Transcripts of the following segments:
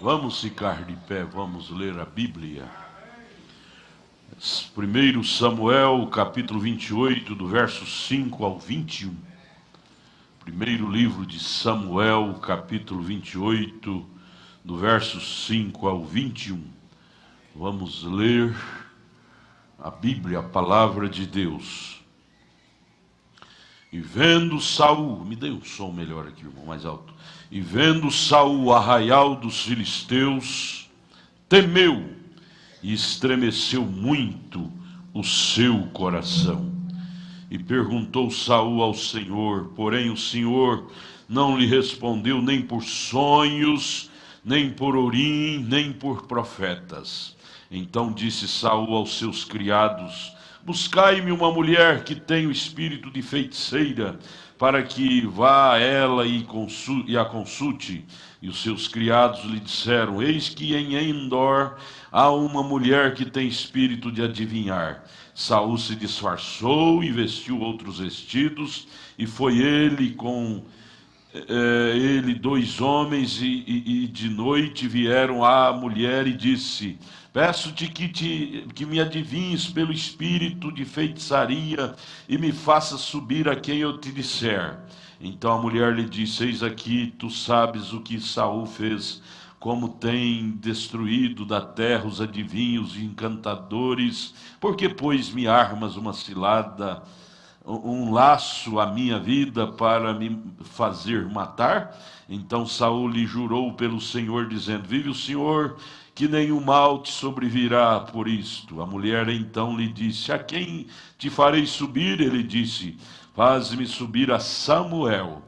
Vamos ficar de pé, vamos ler a Bíblia. 1 Samuel, capítulo 28, do verso 5 ao 21. Primeiro livro de Samuel, capítulo 28, do verso 5 ao 21. Vamos ler a Bíblia, a palavra de Deus. E vendo Saul, me dê um som melhor aqui, irmão, mais alto. E vendo Saul o arraial dos filisteus, temeu e estremeceu muito o seu coração. E perguntou Saul ao Senhor, porém o Senhor não lhe respondeu nem por sonhos, nem por Urim, nem por profetas. Então disse Saul aos seus criados: buscai-me uma mulher que tenha o espírito de feiticeira, para que vá a ela e a consulte. E os seus criados lhe disseram: eis que em Endor há uma mulher que tem espírito de adivinhar. Saul se disfarçou e vestiu outros vestidos, e foi ele com ele 2 homens, e de noite vieram à mulher e disse: peço-te que me adivinhes pelo espírito de feitiçaria e me faças subir a quem eu te disser. Então a mulher lhe disse: eis aqui, tu sabes o que Saul fez, como tem destruído da terra os adivinhos e encantadores. Por que, pois, me armas uma cilada, um laço à minha vida para me fazer matar? Então Saul lhe jurou pelo Senhor, dizendo: vive o Senhor, que nenhum mal te sobrevirá por isto. A mulher então lhe disse: a quem te farei subir? Ele disse: faz-me subir a Samuel.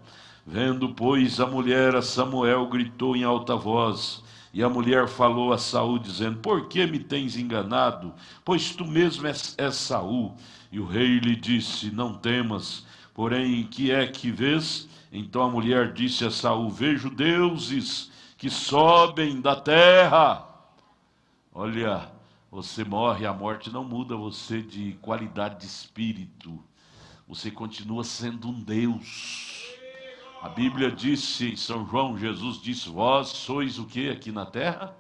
Vendo, pois, a mulher a Samuel, gritou em alta voz. E a mulher falou a Saul, dizendo: por que me tens enganado? Pois tu mesmo és Saul. E o rei lhe disse: não temas, porém, que é que vês? Então a mulher disse a Saul: vejo deuses que sobem da terra. Olha, você morre, a morte não muda você de qualidade de espírito. Você continua sendo um Deus. A Bíblia disse em São João, Jesus disse: vós sois o que aqui na terra?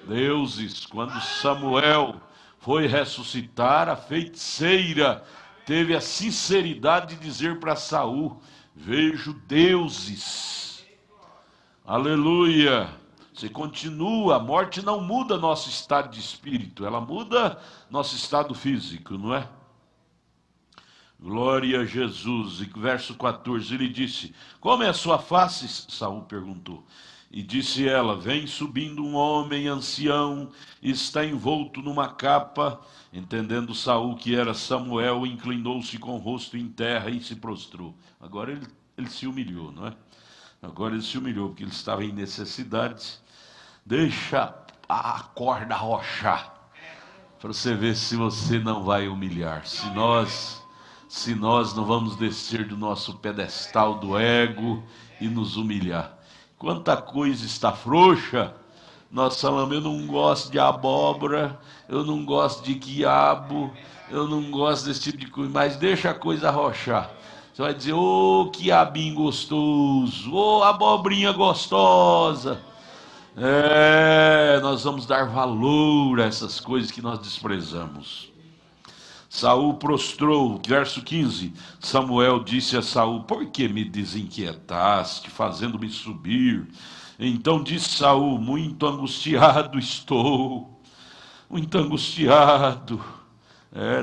Deuses. Quando Samuel foi ressuscitar, a feiticeira teve a sinceridade de dizer para Saul: vejo deuses. Aleluia. Você continua, a morte não muda nosso estado de espírito, ela muda nosso estado físico, não é? Glória a Jesus. E verso 14, ele disse: como é a sua face? Saul perguntou. E disse ela: vem subindo um homem ancião, está envolto numa capa. Entendendo Saul que era Samuel, inclinou-se com o rosto em terra e se prostrou. Agora ele se humilhou, não é? Agora ele se humilhou, porque ele estava em necessidade. Deixa a corda arrochar, para você ver se você não vai humilhar. Se nós não vamos descer do nosso pedestal do ego e nos humilhar. Quanta coisa está frouxa, nós falamos: eu não gosto de abóbora, eu não gosto de quiabo, eu não gosto desse tipo de coisa, mas deixa a coisa arrochar. Você vai dizer: ô quiabinho gostoso, ô abobrinha gostosa. Nós vamos dar valor a essas coisas que nós desprezamos. Saul prostrou, verso 15. Samuel disse a Saul: por que me desinquietaste, fazendo-me subir? Então disse Saul: muito angustiado estou, muito angustiado.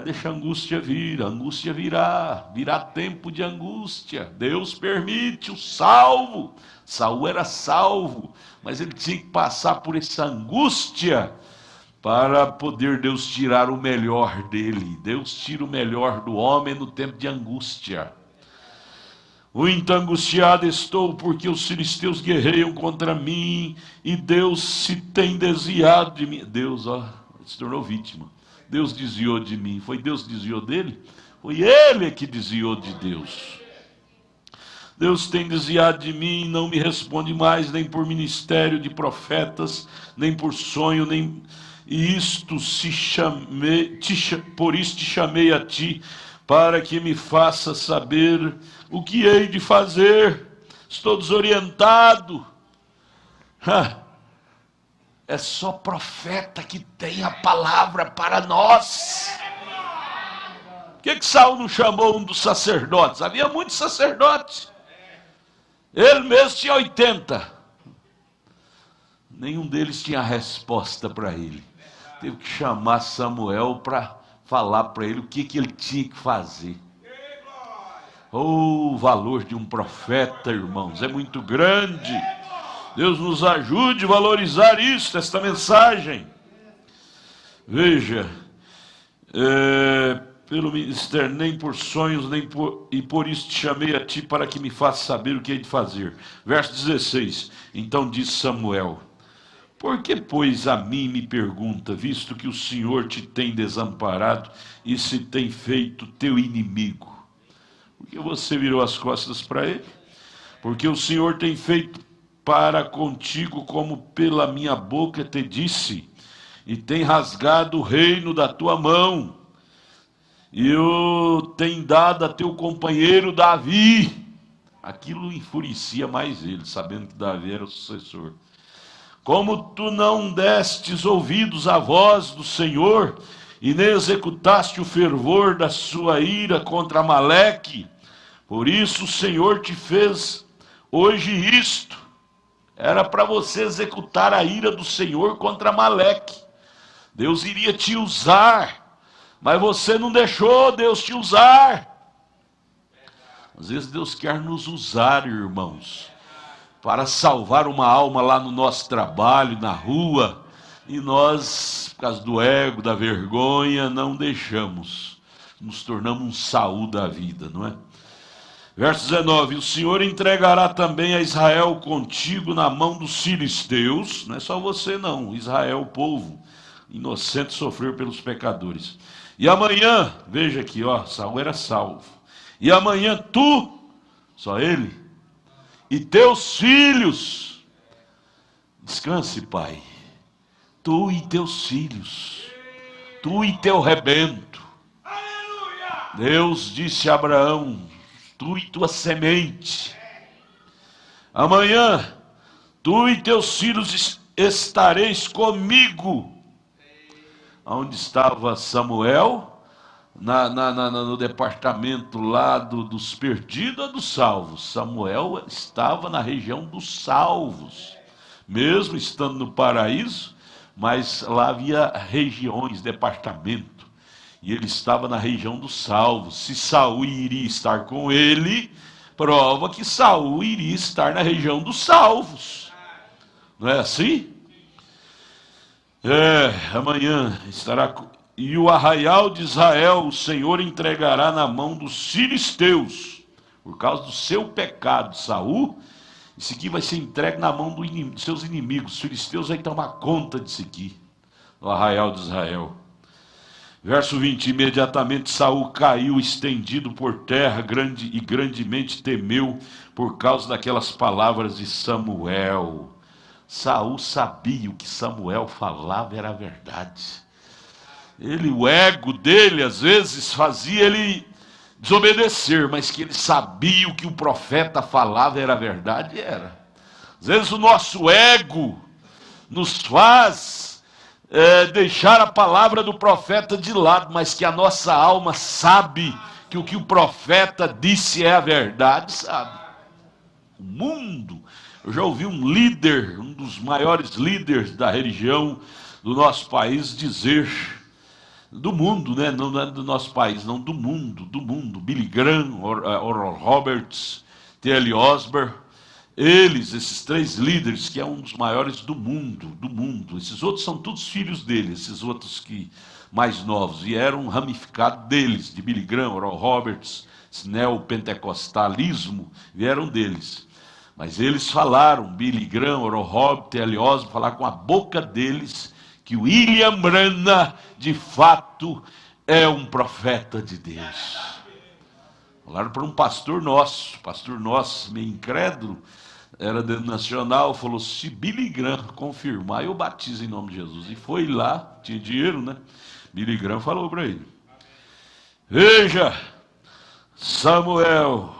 Deixa a angústia vir, a angústia virá tempo de angústia. Deus permite o salvo. Saul era salvo, mas ele tinha que passar por essa angústia para poder Deus tirar o melhor dele. Deus tira o melhor do homem no tempo de angústia. Muito angustiado estou, porque os filisteus guerreiam contra mim, e Deus se tem desviado de mim. Deus, se tornou vítima. Deus desviou de mim. Foi Deus que desviou dele? Foi ele que desviou de Deus. Deus tem desviado de mim, não me responde mais, nem por ministério de profetas, nem por sonho, nem... E por isso te chamei a ti, para que me faça saber o que hei de fazer. Estou desorientado. é só profeta que tem a palavra para nós. Por que Saul não chamou um dos sacerdotes? Havia muitos sacerdotes. Ele mesmo tinha 80. Nenhum deles tinha resposta para ele. Teve que chamar Samuel para falar para ele o que ele tinha que fazer. O valor de um profeta, irmãos, é muito grande. Deus nos ajude a valorizar isso, esta mensagem. Veja, pelo ministério, nem por sonhos, e por isso te chamei a ti, para que me faça saber o que hei de fazer. Verso 16, então disse Samuel: por que, pois, a mim me pergunta, visto que o Senhor te tem desamparado e se tem feito teu inimigo? Porque você virou as costas para ele? Porque o Senhor tem feito para contigo como pela minha boca te disse, e tem rasgado o reino da tua mão, e o tem dado a teu companheiro Davi. Aquilo enfurecia mais ele, sabendo que Davi era o sucessor. Como tu não destes ouvidos à voz do Senhor, e nem executaste o fervor da sua ira contra Amaleque, por isso o Senhor te fez hoje isto. Era para você executar a ira do Senhor contra Amaleque. Deus iria te usar, mas você não deixou Deus te usar. Às vezes Deus quer nos usar, irmãos, para salvar uma alma lá no nosso trabalho, na rua, e nós, por causa do ego, da vergonha, não deixamos. Nos tornamos um Saul da vida, não é? Verso 19, o Senhor entregará também a Israel contigo na mão dos filisteus. Não é só você não, Israel, o povo inocente, sofreu pelos pecadores. E amanhã, veja aqui, Saul era salvo. E amanhã tu, só ele, e teus filhos, descanse, pai, tu e teus filhos, tu e teu rebento. Deus disse a Abraão: tu e tua semente. Amanhã, tu e teus filhos estareis comigo. Onde estava Samuel? No departamento lá dos perdidos ou dos salvos? Samuel estava na região dos salvos. Mesmo estando no paraíso, mas lá havia regiões, departamento. E ele estava na região dos salvos. Se Saul iria estar com ele, prova que Saul iria estar na região dos salvos. Não é assim? Amanhã estará. E o arraial de Israel o Senhor entregará na mão dos filisteus, por causa do seu pecado, Saul. Isso aqui vai ser entregue na mão dos seus inimigos. Os filisteus vão tomar conta disso aqui, no arraial de Israel. Verso 20, imediatamente Saul caiu estendido por terra, grandemente temeu por causa daquelas palavras de Samuel. Saul sabia o que Samuel falava era verdade. O ego dele às vezes fazia ele desobedecer, mas que ele sabia o que o profeta falava era verdade, era. Às vezes o nosso ego nos faz deixar a palavra do profeta de lado, mas que a nossa alma sabe que o que o profeta disse é a verdade, sabe? O mundo, eu já ouvi um líder, um dos maiores líderes da religião do nosso país dizer, do mundo, né? Não é do nosso país, não, do mundo, Billy Graham, Oral Roberts, T.L. Osborne, esses três líderes, que é um dos maiores do mundo, esses outros são todos filhos dele, esses outros que mais novos, vieram ramificados deles, de Billy Graham, Oral Roberts, esse neopentecostalismo, vieram deles. Mas eles falaram, Billy Graham, Oral Roberts, T.L. Osborne, falaram com a boca deles, que William Branham, de fato, é um profeta de Deus. Falaram para um pastor nosso, meio incrédulo, era denominacional, falou: se Billy Graham confirmar, eu batizo em nome de Jesus. E foi lá, tinha dinheiro, né? Billy Graham falou para ele: veja, Samuel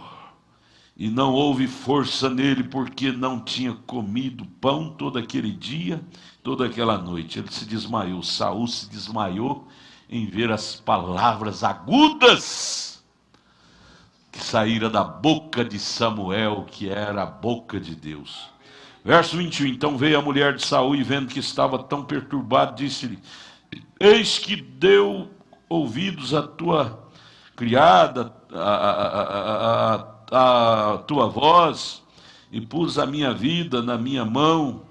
e não houve força nele, porque não tinha comido pão todo aquele dia, toda aquela noite. Ele se desmaiou, Saul se desmaiou em ver as palavras agudas que saíram da boca de Samuel, que era a boca de Deus. Verso 21, então veio a mulher de Saul, e vendo que estava tão perturbado, disse-lhe: eis que deu ouvidos a tua criada, a tua voz, e pus a minha vida na minha mão,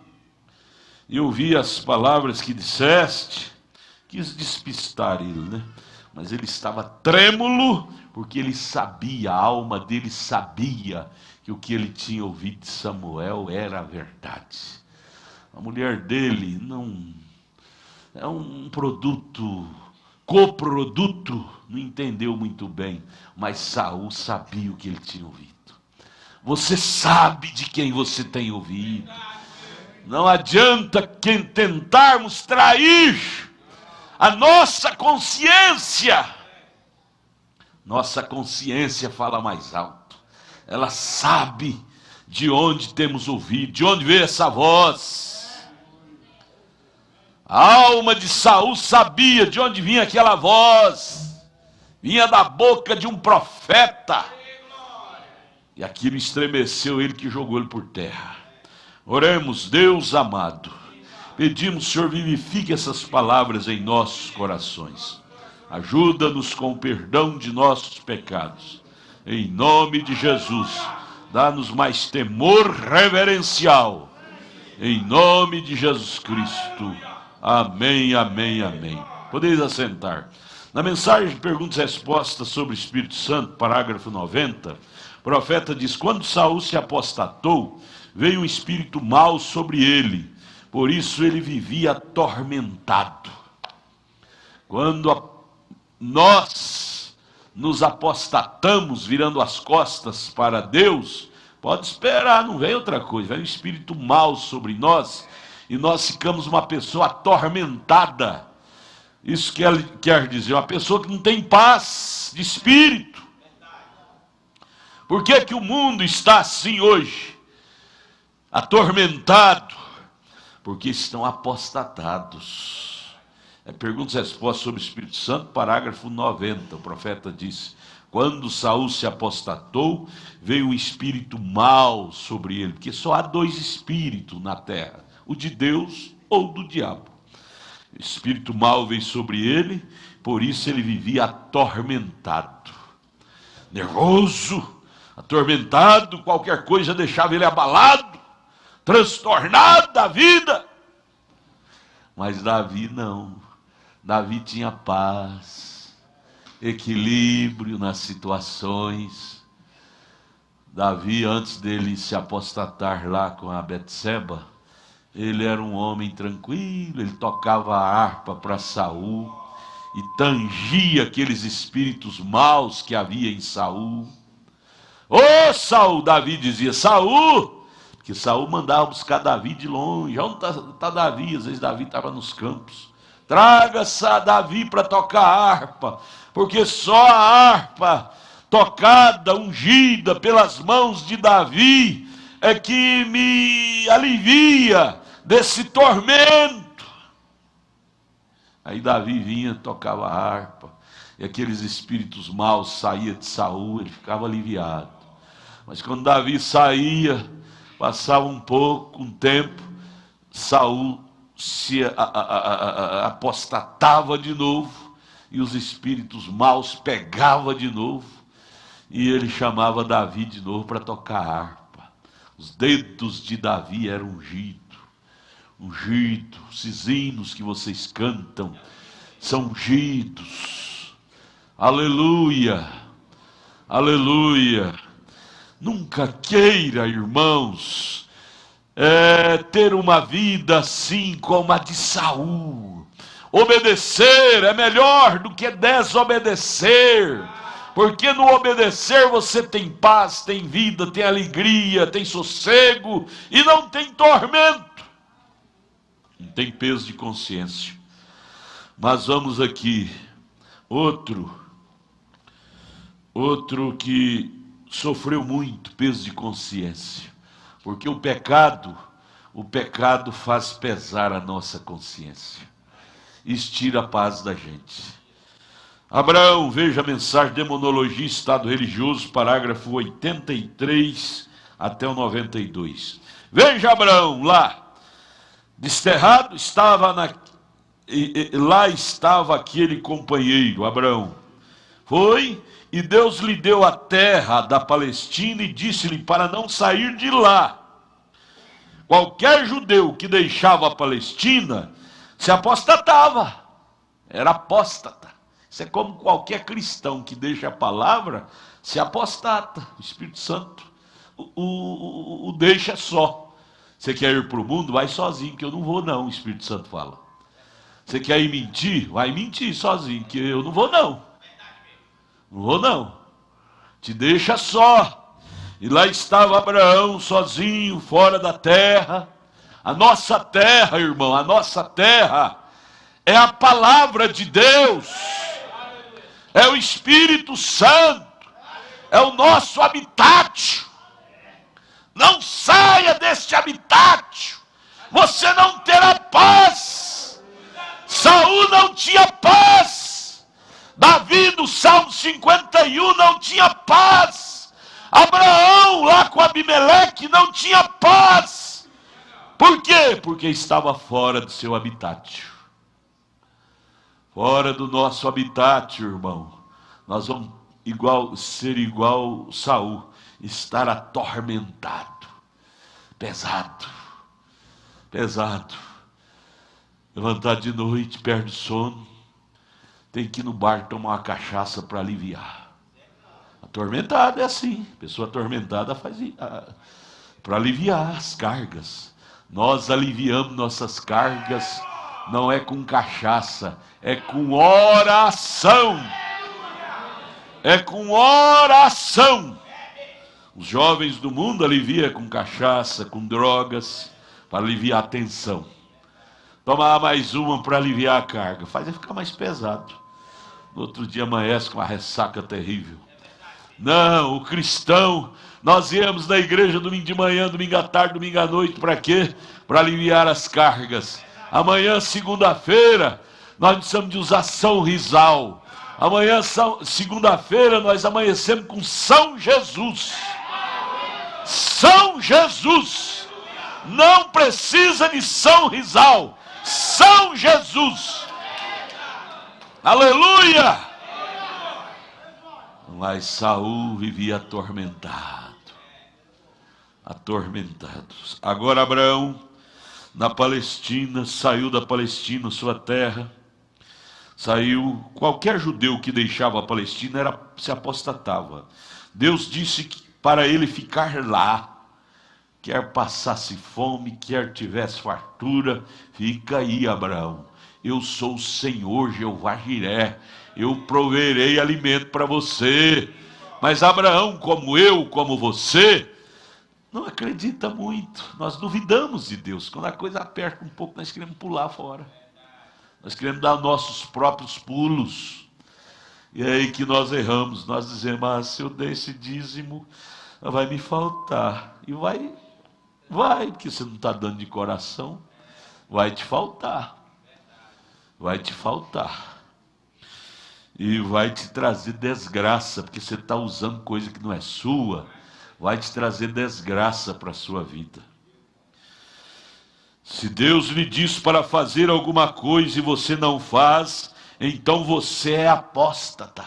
e ouvi as palavras que disseste. Quis despistar ele, né? Mas ele estava trêmulo, porque ele sabia, a alma dele sabia que o que ele tinha ouvido de Samuel era a verdade. A mulher dele não é um produto, coproduto, não entendeu muito bem, mas Saul sabia o que ele tinha ouvido. Você sabe de quem você tem ouvido. Não adianta tentarmos trair a nossa consciência. Nossa consciência fala mais alto. Ela sabe de onde temos ouvido, de onde veio essa voz. A alma de Saul sabia de onde vinha aquela voz. Vinha da boca de um profeta. E aquilo estremeceu ele, que jogou ele por terra. Oremos, Deus amado. Pedimos, Senhor, vivifique essas palavras em nossos corações. Ajuda-nos com o perdão de nossos pecados. Em nome de Jesus, dá-nos mais temor reverencial. Em nome de Jesus Cristo. Amém, amém, amém. Podeis assentar. Na mensagem de perguntas e respostas sobre o Espírito Santo, parágrafo 90, o profeta diz: quando Saul se apostatou, veio um espírito mau sobre ele. Por isso ele vivia atormentado. Quando nós nos apostatamos, virando as costas para Deus, pode esperar, não vem outra coisa. Vem um espírito mau sobre nós e nós ficamos uma pessoa atormentada. Isso quer dizer, uma pessoa que não tem paz de espírito. Por que que o mundo está assim hoje? Atormentado. Porque estão apostatados. Perguntas e respostas sobre o Espírito Santo, parágrafo 90. O profeta disse: quando Saul se apostatou, veio um espírito mau sobre ele. Porque só há dois espíritos na terra: o de Deus ou do diabo. O espírito mau veio sobre ele, por isso ele vivia atormentado, nervoso, atormentado. Qualquer coisa deixava ele abalado, transtornado da vida. Mas Davi não. Davi tinha paz, equilíbrio nas situações. Davi, antes dele se apostatar lá com a Betseba, ele era um homem tranquilo. Ele tocava a harpa para Saul e tangia aqueles espíritos maus que havia em Saul. Ô Saul, Davi dizia: Saul, que Saul mandava buscar Davi de longe. Onde está Davi? Às vezes Davi estava nos campos. Traga-se a Davi para tocar a harpa, porque só a harpa tocada, ungida pelas mãos de Davi, é que me alivia desse tormento. Aí Davi vinha, tocava a harpa, e aqueles espíritos maus saíam de Saul, ele ficava aliviado. Mas quando Davi saía, passava um tempo, Saul se apostatava de novo, e os espíritos maus pegavam de novo, e ele chamava Davi de novo para tocar a harpa. Os dedos de Davi eram ungidos. Esses hinos que vocês cantam são ungidos. Aleluia, aleluia. Nunca queira, irmãos, ter uma vida assim como a de Saul. Obedecer é melhor do que desobedecer, porque no obedecer você tem paz, tem vida, tem alegria, tem sossego e não tem tormento, não tem peso de consciência. Mas vamos aqui, outro que sofreu muito peso de consciência, porque o pecado faz pesar a nossa consciência, estira a paz da gente. Abraão, veja a mensagem Demonologia e Estado Religioso, parágrafo 83 até o 92. Veja Abraão lá, desterrado, lá estava aquele companheiro, Abraão. Foi, e Deus lhe deu a terra da Palestina e disse-lhe para não sair de lá. Qualquer judeu que deixava a Palestina se apostatava, era apóstata. Isso é como qualquer cristão que deixa a palavra, se apostata. O Espírito Santo o deixa só. Você quer ir para o mundo? Vai sozinho, que eu não vou não, o Espírito Santo fala. Você quer ir mentir? Vai mentir sozinho, que eu não vou não. Não vou não. Te deixa só. E lá estava Abraão sozinho, fora da terra. A nossa terra, irmão, a nossa terra é a palavra de Deus. É o Espírito Santo. É o nosso habitat. Não saia deste habitat. Você não terá paz. Saul não tinha paz. Davi, no Salmo 51, não tinha paz. Abraão, lá com Abimeleque, não tinha paz. Por quê? Porque estava fora do seu habitat. Fora do nosso habitat, irmão. Nós vamos ser igual Saul, estar atormentado, pesado. Levantar de noite, perde o sono, tem que ir no bar tomar uma cachaça para aliviar. Atormentado é assim, pessoa atormentada faz para aliviar as cargas. Nós aliviamos nossas cargas, não é com cachaça, é com oração. É com oração. Os jovens do mundo aliviam com cachaça, com drogas, para aliviar a tensão. Tomar mais uma para aliviar a carga, faz ele ficar mais pesado. No outro dia amanhece com uma ressaca terrível. Não, o cristão, nós íamos na igreja domingo de manhã, domingo à tarde, domingo à noite, para quê? Para aliviar as cargas. Amanhã, segunda-feira, nós precisamos de usar São Rizal. Amanhã, segunda-feira, nós amanhecemos com São Jesus. São Jesus. Não precisa de São Rizal. São Jesus. Aleluia! Mas Saul vivia atormentado. Agora Abraão, na Palestina, saiu da Palestina, sua terra. Saiu, qualquer judeu que deixava a Palestina se apostatava. Deus disse que para ele ficar lá, quer passasse fome, quer tivesse fartura, fica aí, Abraão. Eu sou o Senhor Jeová Jiré, eu proverei alimento para você. Mas Abraão, como eu, como você, não acredita muito. Nós duvidamos de Deus. Quando a coisa aperta um pouco, nós queremos pular fora. Nós queremos dar nossos próprios pulos. E é aí que nós erramos. Nós dizemos, se eu der esse dízimo, vai me faltar. E vai, porque você não está dando de coração. Vai te faltar. E vai te trazer desgraça, porque você está usando coisa que não é sua. Vai te trazer desgraça para a sua vida. Se Deus lhe diz para fazer alguma coisa e você não faz, então você é apóstata.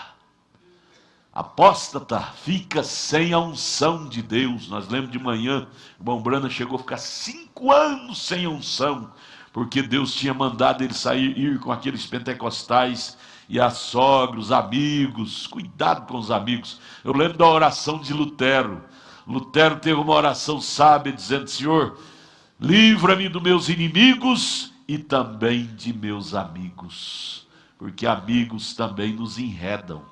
Apóstata fica sem a unção de Deus. Nós lemos de manhã, o irmão Brana chegou a ficar 5 anos sem unção, porque Deus tinha mandado ele ir com aqueles pentecostais e a sogros, amigos. Cuidado com os amigos. Eu lembro da oração de Lutero. Lutero teve uma oração sábia dizendo, Senhor, livra-me dos meus inimigos e também de meus amigos. Porque amigos também nos enredam.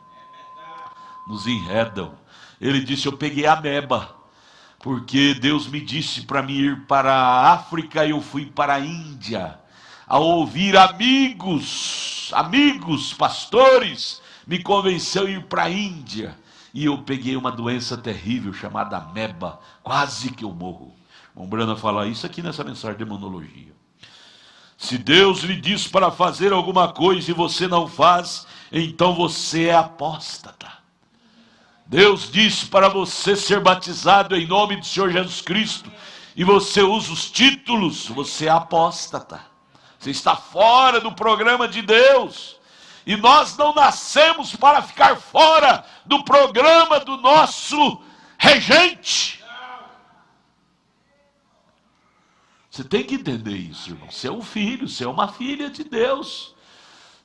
Ele disse, eu peguei a ameba, porque Deus me disse para mim ir para a África e eu fui para a Índia. Ao ouvir amigos, pastores, me convenceu a ir para a Índia. e eu peguei uma doença terrível chamada ameba, quase que eu morro. O Brana fala isso aqui nessa mensagem de demonologia. Se Deus lhe diz para fazer alguma coisa e você não faz, então você é apóstata. Deus disse para você ser batizado em nome do Senhor Jesus Cristo, e você usa os títulos, você é apóstata. Você está fora do programa de Deus. E nós não nascemos para ficar fora do programa do nosso regente. Você tem que entender isso, irmão. Você é um filho, você é uma filha de Deus.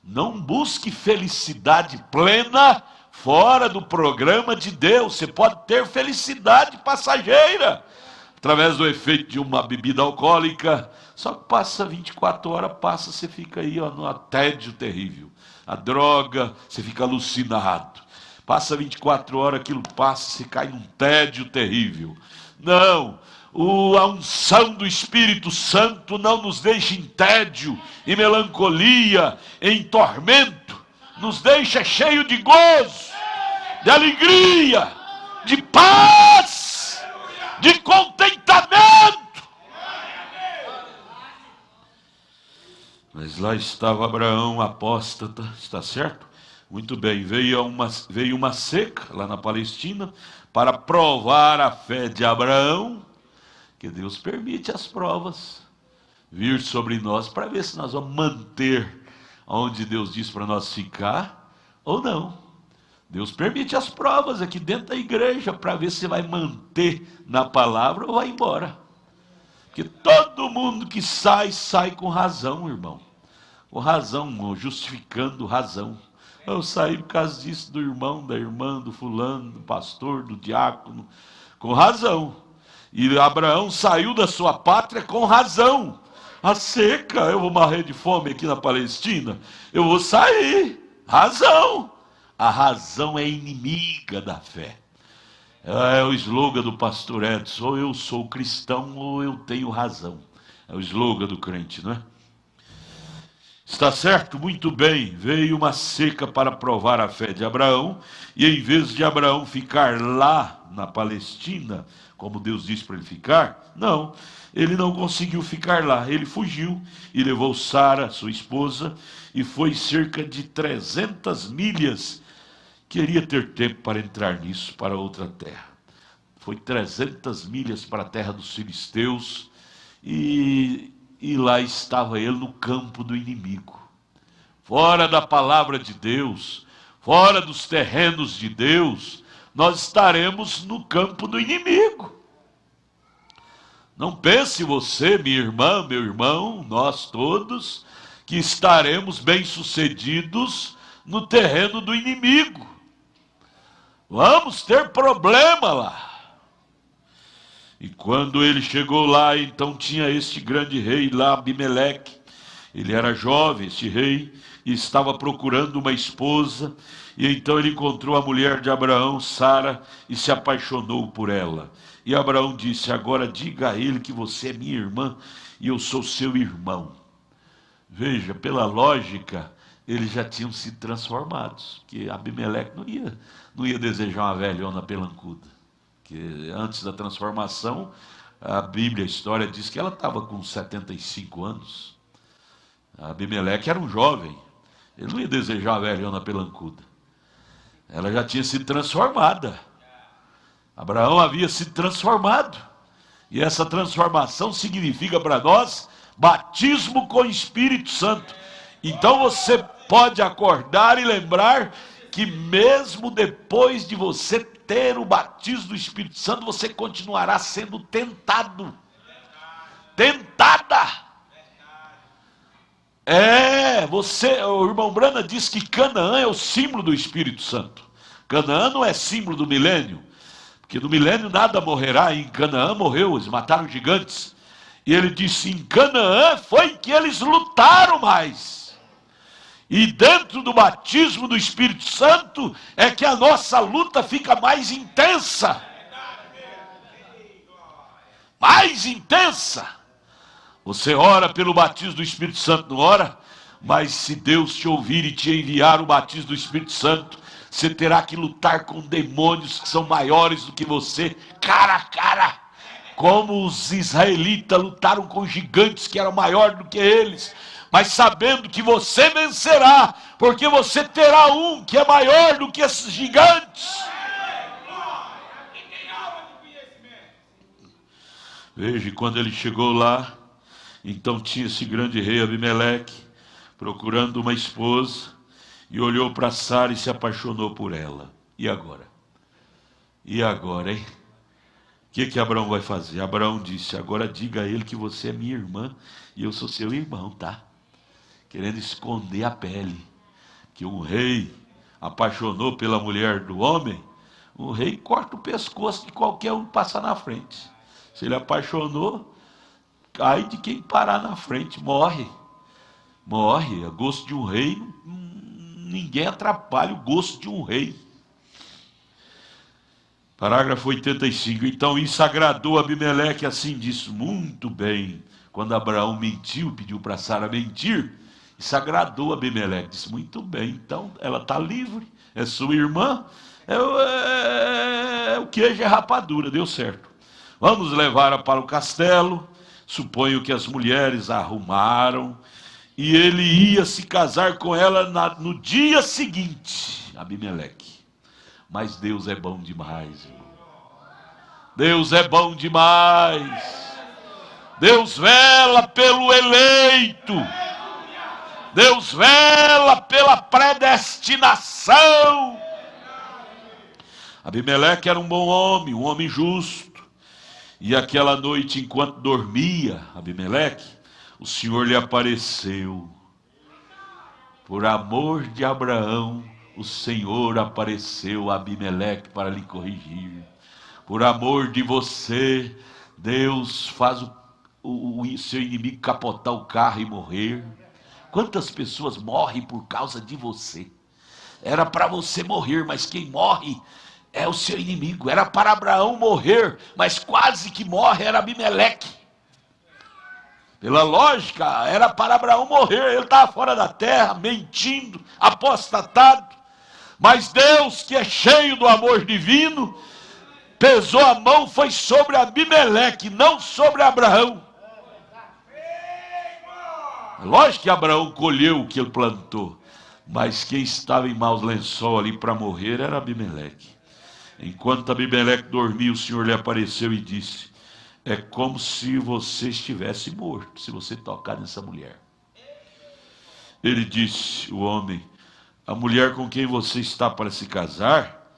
Não busque felicidade plena fora do programa de Deus. Você pode ter felicidade passageira, através do efeito de uma bebida alcoólica. Só que passa 24 horas, você fica aí num tédio terrível. A droga, você fica alucinado. Passa 24 horas, aquilo passa, você cai num tédio terrível. Não. A unção do Espírito Santo não nos deixa em tédio, em melancolia, em tormento. Nos deixa cheio de gozo, de alegria, de paz, de contentamento. Mas lá estava Abraão, apóstata, está certo? Muito bem, veio uma seca lá na Palestina para provar a fé de Abraão. Que Deus permite as provas vir sobre nós para ver se nós vamos manter onde Deus diz para nós ficar ou não. Deus permite as provas aqui dentro da igreja para ver se vai manter na palavra ou vai embora. Porque todo mundo que sai com razão, irmão. Com razão, justificando razão. Eu saí por causa disso, do irmão, da irmã, do fulano, do pastor, do diácono, com razão. E Abraão saiu da sua pátria com razão. A seca, eu vou morrer de fome aqui na Palestina, eu vou sair. Razão. A razão é inimiga da fé. É o slogan do pastor Edson: ou eu sou cristão ou eu tenho razão. É o slogan do crente, não é? Está certo? Muito bem. Veio uma seca para provar a fé de Abraão, e em vez de Abraão ficar lá na Palestina, como Deus disse para ele ficar, não, ele não conseguiu ficar lá. Ele fugiu e levou Sara, sua esposa, e foi cerca de 300 milhas. Queria ter tempo para entrar nisso, para outra terra. Foi 300 milhas para a terra dos filisteus, e lá estava ele no campo do inimigo. Fora da palavra de Deus, fora dos terrenos de Deus, nós estaremos no campo do inimigo. Não pense você, minha irmã, meu irmão, nós todos, que estaremos bem-sucedidos no terreno do inimigo. Vamos ter problema lá. E quando ele chegou lá, então tinha este grande rei lá, Abimeleque. Ele era jovem, este rei, e estava procurando uma esposa. E então ele encontrou a mulher de Abraão, Sara, e se apaixonou por ela. E Abraão disse: agora diga a ele que você é minha irmã e eu sou seu irmão. Veja, pela lógica, eles já tinham sido transformados. Que Abimeleque não ia desejar uma velhona pelancuda. Que antes da transformação, a Bíblia, a história diz que ela estava com 75 anos. Abimeleque era um jovem. Ele não ia desejar uma velhona pelancuda. Ela já tinha sido transformada. Abraão havia sido transformado. E essa transformação significa para nós batismo com o Espírito Santo. Então você pode acordar e lembrar que mesmo depois de você ter o batismo do Espírito Santo, você continuará sendo tentado. Tentada. O irmão Brana diz que Canaã é o símbolo do Espírito Santo. Canaã não é símbolo do milênio, porque no milênio nada morrerá, e em Canaã morreu, eles mataram gigantes. E ele disse: em Canaã foi que eles lutaram mais. E dentro do batismo do Espírito Santo é que a nossa luta fica mais intensa. Mais intensa. Você ora pelo batismo do Espírito Santo, não ora? Mas se Deus te ouvir e te enviar o batismo do Espírito Santo, Você terá que lutar com demônios que são maiores do que você, cara a cara. Como os israelitas lutaram com gigantes que eram maiores do que eles. Mas sabendo que você vencerá, porque você terá um que é maior do que esses gigantes. Veja, quando ele chegou lá, então tinha esse grande rei Abimeleque, procurando uma esposa, e olhou para Sara e se apaixonou por ela. E agora? E agora, hein? O que Abraão vai fazer? Abraão disse: agora diga a ele que você é minha irmã e eu sou seu irmão, tá? Querendo esconder a pele. Que um rei apaixonou pela mulher do homem, o rei corta o pescoço de qualquer um que passa na frente. Se ele apaixonou, cai de quem parar na frente, morre. Morre. A gosto de um rei, ninguém atrapalha o gosto de um rei. Parágrafo 85. Então isso agradou Abimeleque, assim disse: muito bem. Quando Abraão mentiu, pediu para Sara mentir, isso agradou Abimeleque. Disse: muito bem, então ela está livre, é sua irmã, o queijo é rapadura, deu certo. Vamos levá-la para o castelo. Suponho que as mulheres a arrumaram, e ele ia se casar com ela no dia seguinte, Abimeleque. Mas Deus é bom demais, irmão. Deus é bom demais. Deus vela pelo eleito. Deus vela pela predestinação. Abimeleque era um bom homem, um homem justo. E aquela noite, enquanto dormia Abimeleque, o Senhor lhe apareceu. Por amor de Abraão, o Senhor apareceu a Abimeleque para lhe corrigir. Por amor de você, Deus faz o seu inimigo capotar o carro e morrer. Quantas pessoas morrem por causa de você? Era para você morrer, mas quem morre é o seu inimigo. Era para Abraão morrer, mas quase que morre, era Abimeleque. Pela lógica, era para Abraão morrer. Ele estava fora da terra, mentindo, apostatado. Mas Deus, que é cheio do amor divino, pesou a mão, foi sobre Abimeleque, não sobre Abraão. Lógico que Abraão colheu o que ele plantou, mas quem estava em maus lençol ali para morrer era Abimeleque. Enquanto Abimeleque dormia, o Senhor lhe apareceu e disse: é como se você estivesse morto, se você tocar nessa mulher. Ele disse, o homem: a mulher com quem você está para se casar,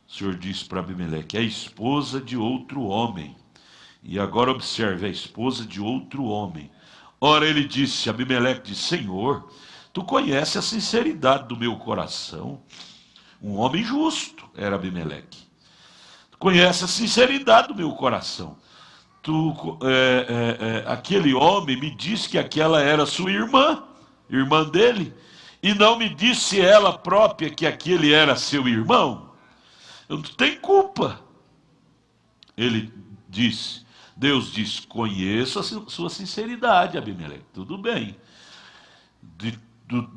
o Senhor disse para Abimeleque, é a esposa de outro homem. E agora observe, a esposa de outro homem. Ora, ele disse, Abimeleque disse: Senhor, tu conheces a sinceridade do meu coração. Um homem justo era Abimeleque. Tu conheces a sinceridade do meu coração. Aquele homem me disse que aquela era sua irmã dele, e não me disse ela própria que aquele era seu irmão. Eu não tenho culpa. Ele disse, Deus disse: conheço a sua sinceridade, Abimeleque. Tudo bem.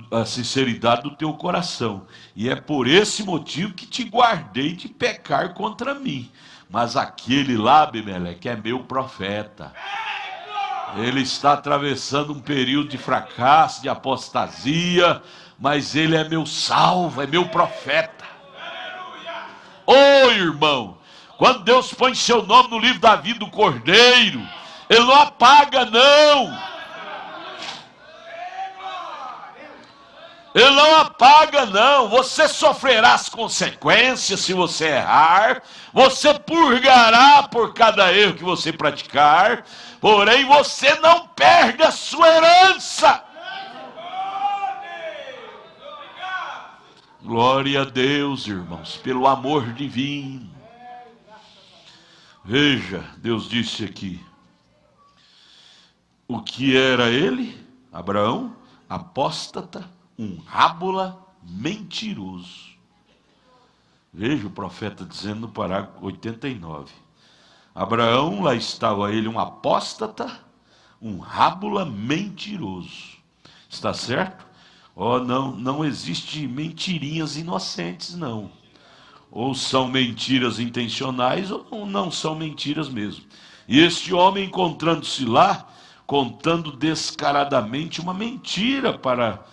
A sinceridade do teu coração. E é por esse motivo que te guardei de pecar contra mim. Mas aquele lá, Abimeleque, é meu profeta. Ele está atravessando um período de fracasso, de apostasia, mas ele é meu salvo, é meu profeta. Ô irmão, quando Deus põe seu nome no livro da vida do Cordeiro, Ele não apaga não. Ele não apaga não. Você sofrerá as consequências se você errar. Você purgará por cada erro que você praticar. Porém você não perde a sua herança. Glória a Deus, irmãos, pelo amor divino. Veja, Deus disse aqui, o que era ele, Abraão, apóstata, um rábula mentiroso. Veja o profeta dizendo no parágrafo 89. Abraão, lá estava ele, um apóstata, um rábula mentiroso. Está certo? Ó, não existe mentirinhas inocentes, não. Ou são mentiras intencionais, ou não são mentiras mesmo. E este homem, encontrando-se lá, contando descaradamente uma mentira para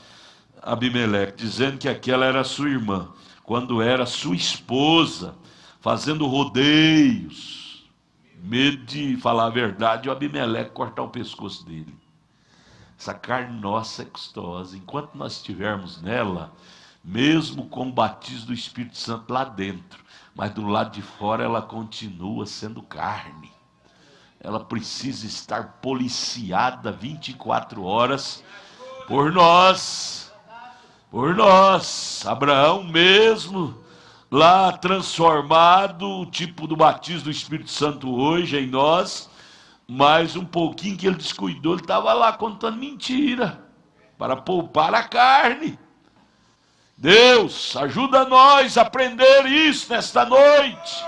Abimeleque, dizendo que aquela era sua irmã, quando era sua esposa, fazendo rodeios. Medo de falar a verdade, o Abimeleque cortar o pescoço dele. Essa carne nossa é custosa. Enquanto nós estivermos nela, mesmo com o batismo do Espírito Santo lá dentro, mas do lado de fora ela continua sendo carne. Ela precisa estar policiada 24 horas por nós. Por nós. Abraão mesmo, lá transformado, o tipo do batismo do Espírito Santo hoje em nós, mas um pouquinho que ele descuidou, ele estava lá contando mentira, para poupar a carne. Deus, ajuda nós a aprender isso nesta noite.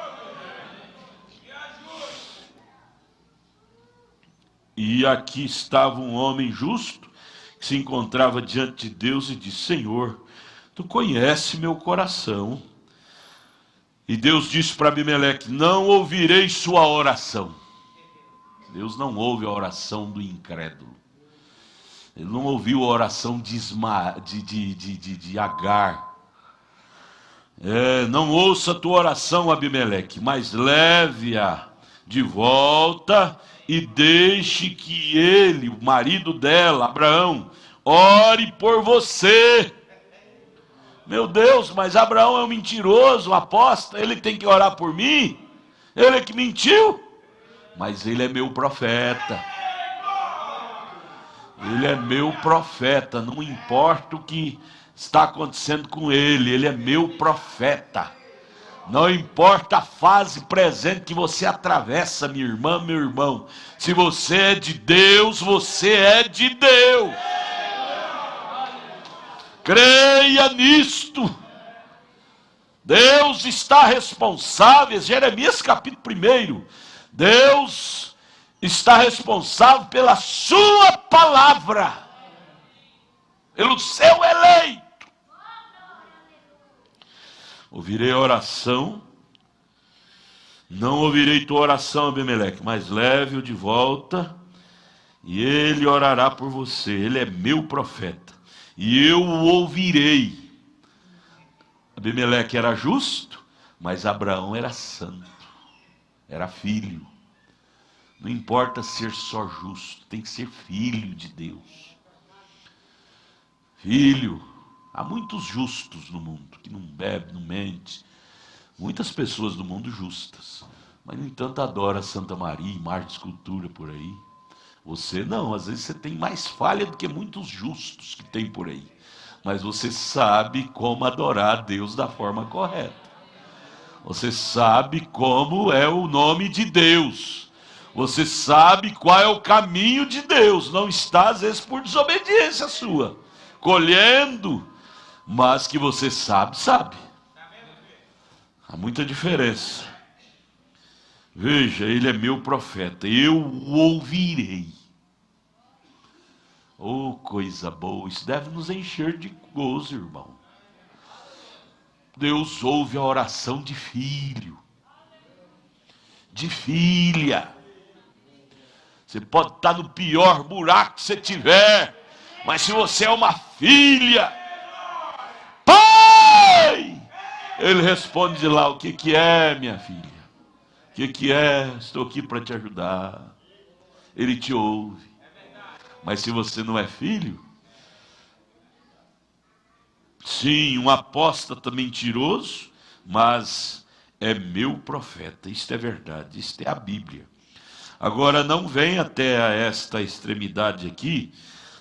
E aqui estava um homem justo, que se encontrava diante de Deus e disse: Senhor, tu conheces meu coração. E Deus disse para Abimeleque: não ouvirei sua oração. Deus não ouve a oração do incrédulo. Ele não ouviu a oração de Agar. Não ouça a tua oração, Abimeleque, mas leve-a de volta e deixe que ele, o marido dela, Abraão, ore por você. Meu Deus, mas Abraão é um mentiroso, um apóstolo, ele tem que orar por mim? Ele é que mentiu? Mas ele é meu profeta. Ele é meu profeta, não importa o que está acontecendo com ele, ele é meu profeta. Não importa a fase presente que você atravessa, minha irmã, meu irmão. Se você é de Deus, você é de Deus. Creia nisto. Deus está responsável, Jeremias capítulo 1. Deus está responsável pela sua palavra, pelo seu eleito. Ouvirei a oração, não ouvirei tua oração, Abimeleque, mas leve-o de volta e ele orará por você. Ele é meu profeta e eu o ouvirei. Abimeleque era justo, mas Abraão era santo, era filho. Não importa ser só justo, tem que ser filho de Deus. Filho. Há muitos justos no mundo, que não bebe, não mente. Muitas pessoas do mundo justas. Mas, no entanto, adora Santa Maria, imagem de escultura por aí. Você não, às vezes você tem mais falha do que muitos justos que tem por aí. Mas você sabe como adorar a Deus da forma correta. Você sabe como é o nome de Deus. Você sabe qual é o caminho de Deus. Não está, às vezes, por desobediência sua, colhendo, mas que você sabe. Há muita diferença. Veja, ele é meu profeta, eu o ouvirei. Oh, coisa boa, isso deve nos encher de gozo, irmão. Deus ouve a oração de filho, de filha. Você pode estar no pior buraco que você tiver, mas se você é uma filha, pai, ele responde de lá: o que é, minha filha? O que é? Estou aqui para te ajudar. Ele te ouve. Mas se você não é filho, sim, um apóstata mentiroso, mas é meu profeta. Isto é verdade, isto é a Bíblia. Agora não vem até esta extremidade aqui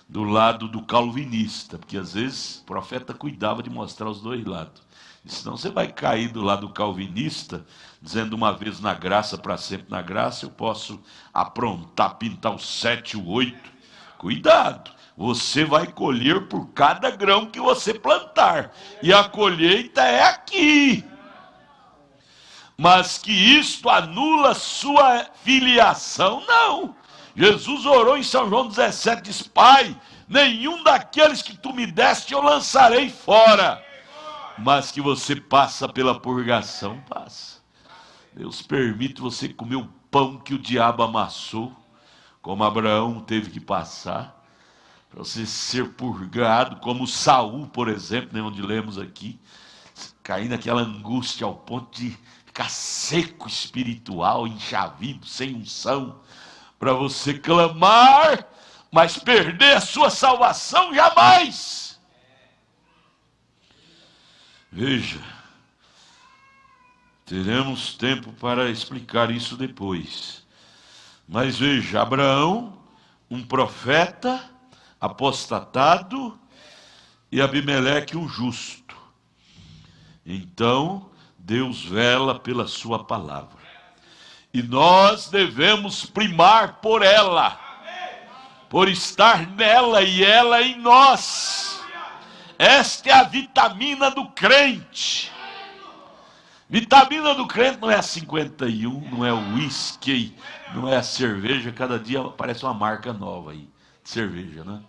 do lado do calvinista, porque às vezes o profeta cuidava de mostrar os dois lados. Senão você vai cair do lado calvinista, dizendo uma vez na graça, para sempre na graça. Eu posso aprontar, pintar o 7, o 8. Cuidado, você vai colher por cada grão que você plantar, e a colheita é aqui. Mas que isto anula sua filiação, não. Jesus orou em São João 17, diz: Pai, nenhum daqueles que tu me deste eu lançarei fora. Mas que você passa pela purgação, passa. Deus permite você comer o pão que o diabo amassou, como Abraão teve que passar, para você ser purgado, como Saul, por exemplo, né, onde lemos aqui, cair naquela angústia ao ponto de ficar seco espiritual, enxavido, sem unção, para você clamar, mas perder a sua salvação jamais. Veja, teremos tempo para explicar isso depois. Mas veja, Abraão, um profeta, apostatado, e Abimeleque, um justo. Então, Deus vela pela sua palavra. E nós devemos primar por ela, por estar nela e ela em nós. Esta é a vitamina do crente. Vitamina do crente não é a 51, não é o whisky, não é a cerveja. Cada dia aparece uma marca nova aí de cerveja, né?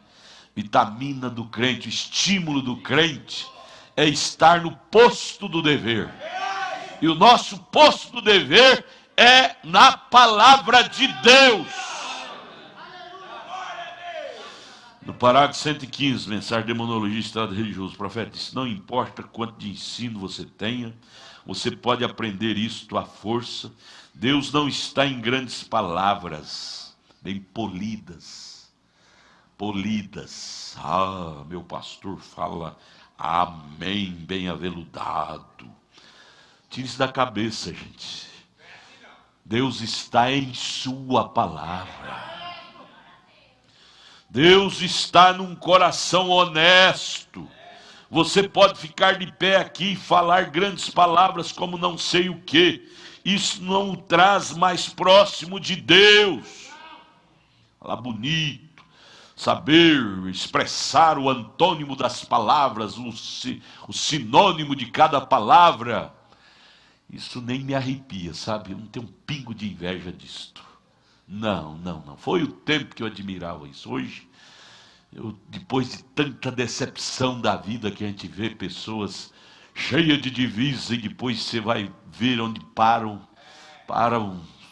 Vitamina do crente, o estímulo do crente é estar no posto do dever. E o nosso posto do dever é na palavra de Deus. No parágrafo 115, mensagem de demonologia e estrado religioso, o profeta disse: não importa quanto de ensino você tenha, você pode aprender isto à força. Deus não está em grandes palavras, bem polidas. Polidas. Ah, meu pastor fala amém, bem aveludado. Tire isso da cabeça, gente. Deus está em sua palavra. Deus está num coração honesto. Você pode ficar de pé aqui e falar grandes palavras como não sei o que. Isso não o traz mais próximo de Deus. Falar bonito, saber expressar o antônimo das palavras, o sinônimo de cada palavra. Isso nem me arrepia, sabe? Eu não tenho um pingo de inveja disto. Não. Foi o tempo que eu admirava isso. Hoje, depois de tanta decepção da vida que a gente vê pessoas cheias de divisa e depois você vai ver onde param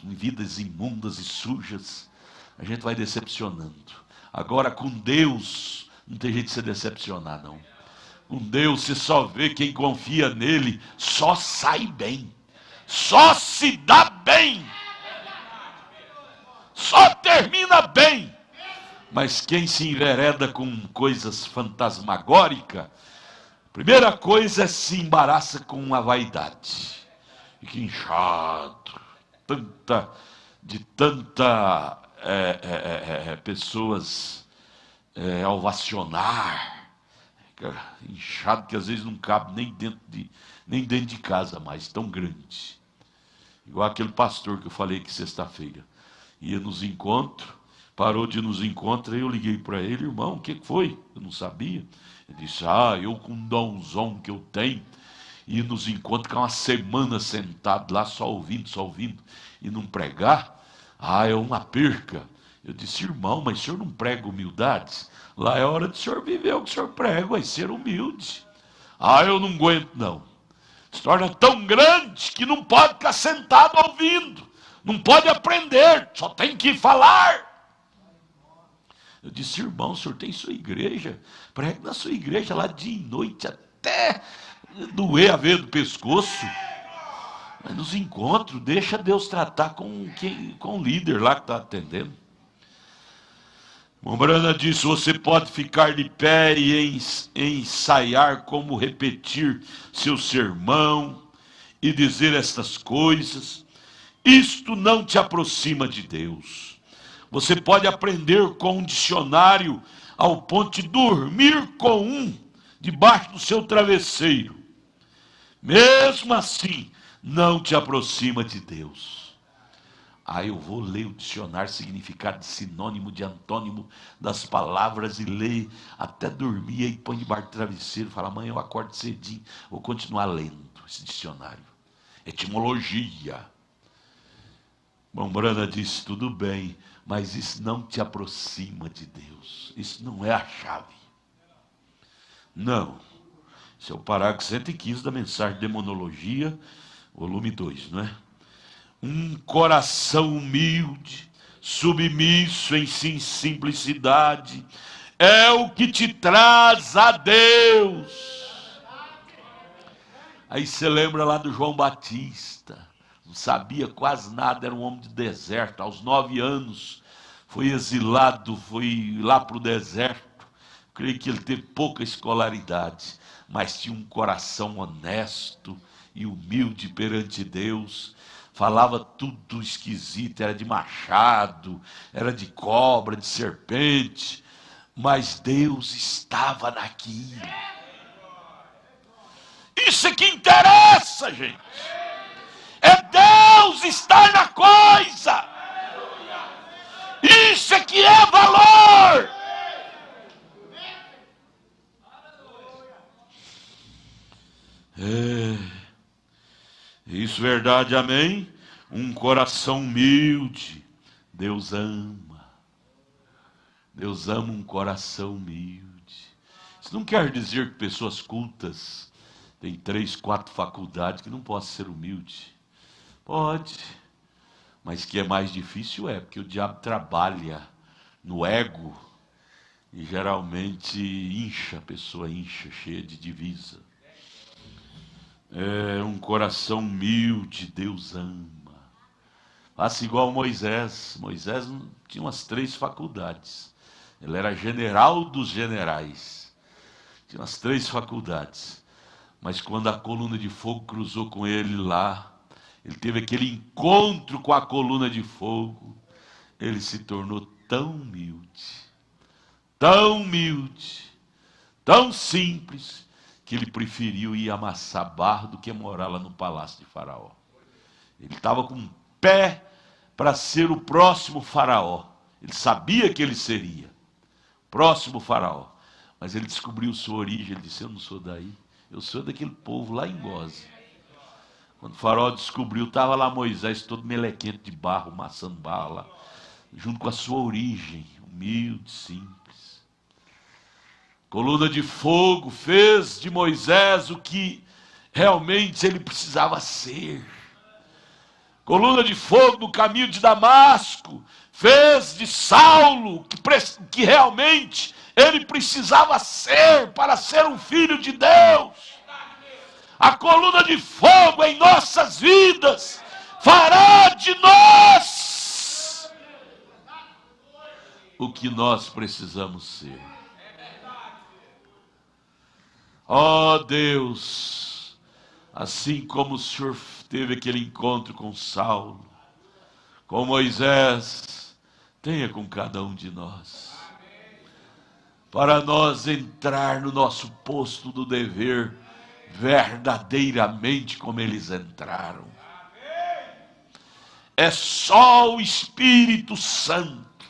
em vidas imundas e sujas, a gente vai decepcionando. Agora com Deus não tem jeito de se decepcionar, não. Com Deus você só vê quem confia nele, só sai bem, só se dá bem, só termina bem. Mas quem se envereda com coisas fantasmagóricas, primeira coisa é se embaraça com a vaidade. Fica inchado, de tanta pessoas ovacionar, fica inchado que às vezes não cabe nem dentro de casa mais, tão grande. Igual aquele pastor que eu falei que sexta-feira ia nos encontros, parou de nos encontros, aí eu liguei para ele: irmão, o que foi? Eu não sabia. Ele disse: eu com um donzão que eu tenho, ia nos encontros, ficar uma semana sentado lá, só ouvindo, e não pregar, é uma perca. Eu disse: irmão, mas o senhor não prega humildades? Lá é hora do senhor viver o que o senhor prega, vai ser humilde. Eu não aguento não. Se torna tão grande que não pode ficar sentado ouvindo, não pode aprender, só tem que falar. Eu disse: irmão, o senhor tem sua igreja, pregue na sua igreja lá dia e noite, até doer a veia do pescoço. Mas nos encontros, deixa Deus tratar com o líder lá que está atendendo. Mombrana disse: você pode ficar de pé e ensaiar como repetir seu sermão e dizer estas coisas. Isto não te aproxima de Deus. Você pode aprender com um dicionário ao ponto de dormir com um debaixo do seu travesseiro. Mesmo assim, não te aproxima de Deus. Eu vou ler o dicionário, significado de sinônimo, de antônimo das palavras, e ler até dormir, aí põe debaixo do travesseiro, fala: amanhã eu acordo cedinho, vou continuar lendo esse dicionário. Etimologia. Mombrana disse: tudo bem, Mas isso não te aproxima de Deus. Isso não é a chave. Não. Esse é o parágrafo 115 da mensagem Demonologia, volume 2, não é? Um coração humilde, submisso em simplicidade, é o que te traz a Deus. Aí você lembra lá do João Batista, não sabia quase nada, era um homem de deserto, aos 9 anos foi exilado, foi lá para o deserto. Creio que ele teve pouca escolaridade, mas tinha um coração honesto e humilde perante Deus. Falava tudo esquisito, era de machado, era de cobra, de serpente, mas Deus estava naquilo. Isso é que interessa, gente. É Deus estar na coisa. Isso é que é valor. Isso, verdade, amém? Um coração humilde, Deus ama. Deus ama um coração humilde. Isso não quer dizer que pessoas cultas têm 3, 4 faculdades que não possam ser humilde. Pode, mas que é mais difícil porque o diabo trabalha no ego e geralmente incha, a pessoa incha, cheia de divisa. É um coração humilde, Deus ama. Faça igual Moisés. Moisés tinha umas 3 faculdades. Ele era general dos generais. Tinha umas 3 faculdades. Mas quando a coluna de fogo cruzou com ele lá, ele teve aquele encontro com a coluna de fogo, ele se tornou tão humilde, tão simples, que ele preferiu ir amassar barro do que morar lá no palácio de Faraó. Ele estava com um pé para ser o próximo Faraó. Ele sabia que ele seria o próximo Faraó. Mas ele descobriu sua origem. Ele disse: eu não sou daí, eu sou daquele povo lá em Goze. Quando o Faraó descobriu, estava lá Moisés todo melequento de barro, amassando barro lá, junto com a sua origem, humilde, simples. Coluna de fogo fez de Moisés o que realmente ele precisava ser. Coluna de fogo no caminho de Damasco fez de Saulo que realmente ele precisava ser para ser um filho de Deus. A coluna de fogo em nossas vidas fará de nós o que nós precisamos ser. Ó Deus, assim como o Senhor teve aquele encontro com Saulo, com Moisés, tenha com cada um de nós. Para nós entrar no nosso posto do dever, verdadeiramente como eles entraram. É só o Espírito Santo,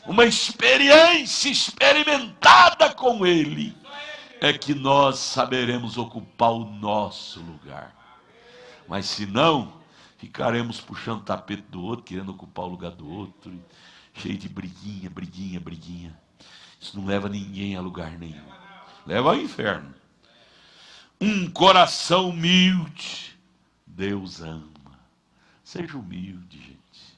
uma experiência experimentada com Ele, é que nós saberemos ocupar o nosso lugar. Mas se não, ficaremos puxando o tapete do outro, querendo ocupar o lugar do outro, cheio de briguinha. Isso não leva ninguém a lugar nenhum. Leva ao inferno. Um coração humilde, Deus ama. Seja humilde, gente.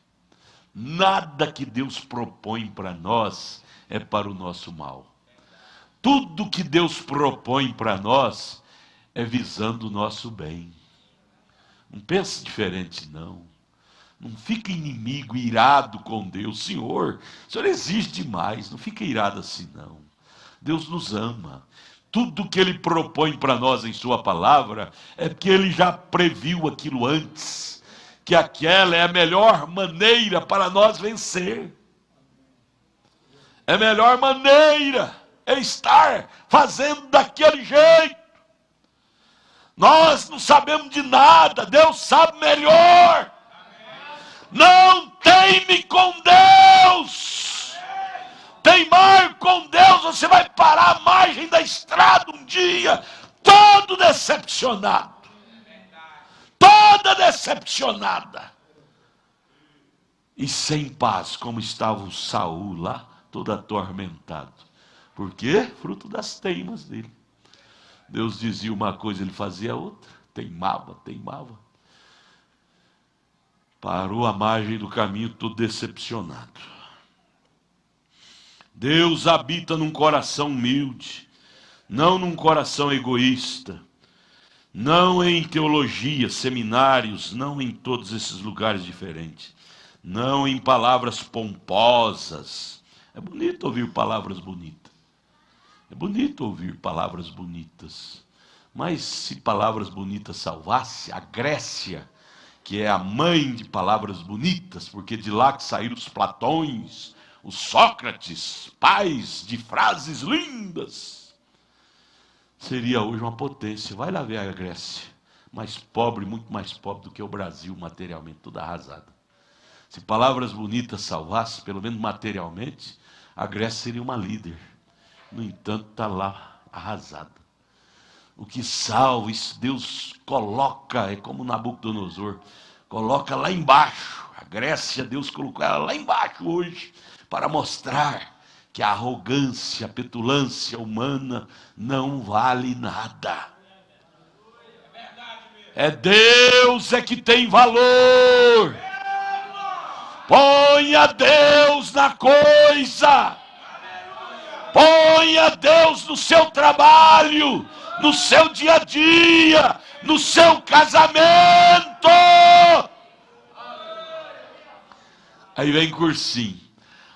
Nada que Deus propõe para nós é para o nosso mal. Tudo que Deus propõe para nós é visando o nosso bem. Não pense diferente, não. Não fica inimigo, irado com Deus. Senhor, o Senhor exige demais. Não fica irado assim, não. Deus nos ama. Tudo que Ele propõe para nós em Sua palavra é porque Ele já previu aquilo antes. Que aquela é a melhor maneira para nós vencer. É a melhor maneira. É estar fazendo daquele jeito. Nós não sabemos de nada, Deus sabe melhor. Não teime com Deus. Teimar com Deus, você vai parar à margem da estrada um dia, todo decepcionado. Toda decepcionada. e sem paz, como estava o Saul lá, todo atormentado. Por quê? Fruto das teimas dele. Deus dizia uma coisa, ele fazia outra. Teimava. Parou à margem do caminho, todo decepcionado. Deus habita num coração humilde, não num coração egoísta, não em teologia, seminários, não em todos esses lugares diferentes, não em palavras pomposas. É bonito ouvir palavras bonitas. É bonito ouvir palavras bonitas. Mas se palavras bonitas salvasse, a Grécia, que é a mãe de palavras bonitas, porque de lá que saíram os Platões, os Sócrates, pais de frases lindas, seria hoje uma potência. Vai lá ver a Grécia, mais pobre, muito mais pobre do que o Brasil materialmente, toda arrasada. Se palavras bonitas salvassem, pelo menos materialmente, a Grécia seria uma líder. No entanto, está lá arrasada. O que salva, isso Deus coloca, é como Nabucodonosor, coloca lá embaixo. A Grécia, Deus colocou ela lá embaixo hoje, para mostrar que a arrogância, a petulância humana não vale nada. É Deus é que tem valor. Ponha Deus na coisa. Ponha Deus no seu trabalho, no seu dia a dia, no seu casamento. Aí vem cursinho.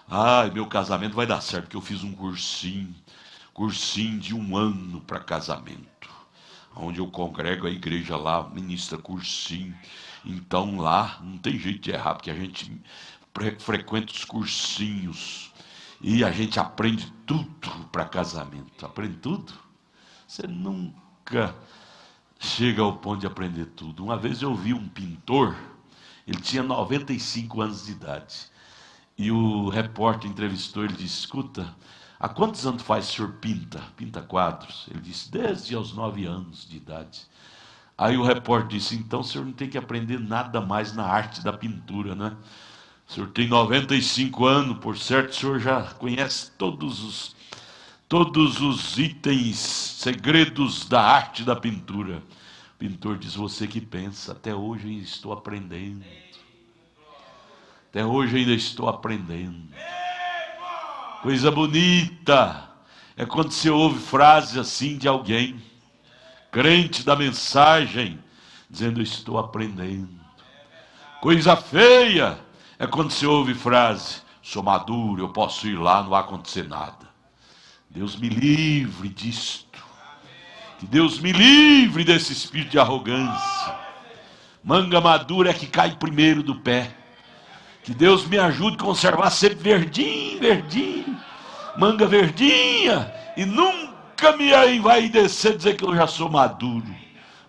Ai, meu casamento vai dar certo, porque eu fiz um cursinho de 1 ano para casamento. Onde eu congrego a igreja lá, ministra cursinho. Então lá não tem jeito de errar, porque a gente frequenta os cursinhos. E a gente aprende tudo para casamento. Aprende tudo? Você nunca chega ao ponto de aprender tudo. Uma vez eu vi um pintor, ele tinha 95 anos de idade. E o repórter entrevistou, ele disse, escuta, há quantos anos faz o senhor pinta quadros? Ele disse, desde aos 9 anos de idade. Aí o repórter disse, então o senhor não tem que aprender nada mais na arte da pintura, né? O senhor tem 95 anos, por certo, o senhor já conhece todos os itens, segredos da arte da pintura. O pintor diz, você que pensa, até hoje ainda estou aprendendo. Até hoje ainda estou aprendendo. Coisa bonita é quando você ouve frases assim de alguém, crente da mensagem, dizendo, eu estou aprendendo. Coisa feia é quando você ouve frase, sou maduro, eu posso ir lá, não vai acontecer nada. Deus me livre disto. Que Deus me livre desse espírito de arrogância. Manga madura é que cai primeiro do pé. Que Deus me ajude a conservar sempre verdinho. Manga verdinha. E nunca me vai descer dizer que eu já sou maduro.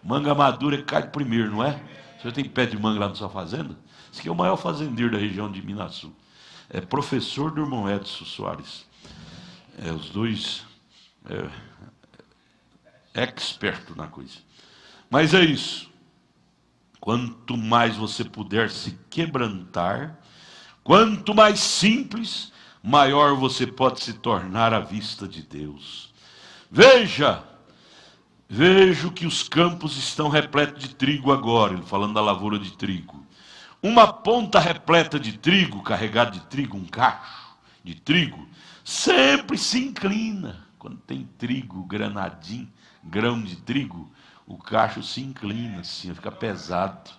Manga madura é que cai primeiro, não é? Você tem pé de manga lá na sua fazenda? Esse aqui é o maior fazendeiro da região de Minas Sul. É professor do irmão Edson Soares. Os dois expertos na coisa. Mas é isso. Quanto mais você puder se quebrantar, quanto mais simples, maior você pode se tornar à vista de Deus. Vejo que os campos estão repletos de trigo agora, ele falando da lavoura de trigo. Uma ponta repleta de trigo, carregada de trigo, um cacho de trigo, sempre se inclina. Quando tem trigo, granadinho, grão de trigo, o cacho se inclina assim, fica pesado,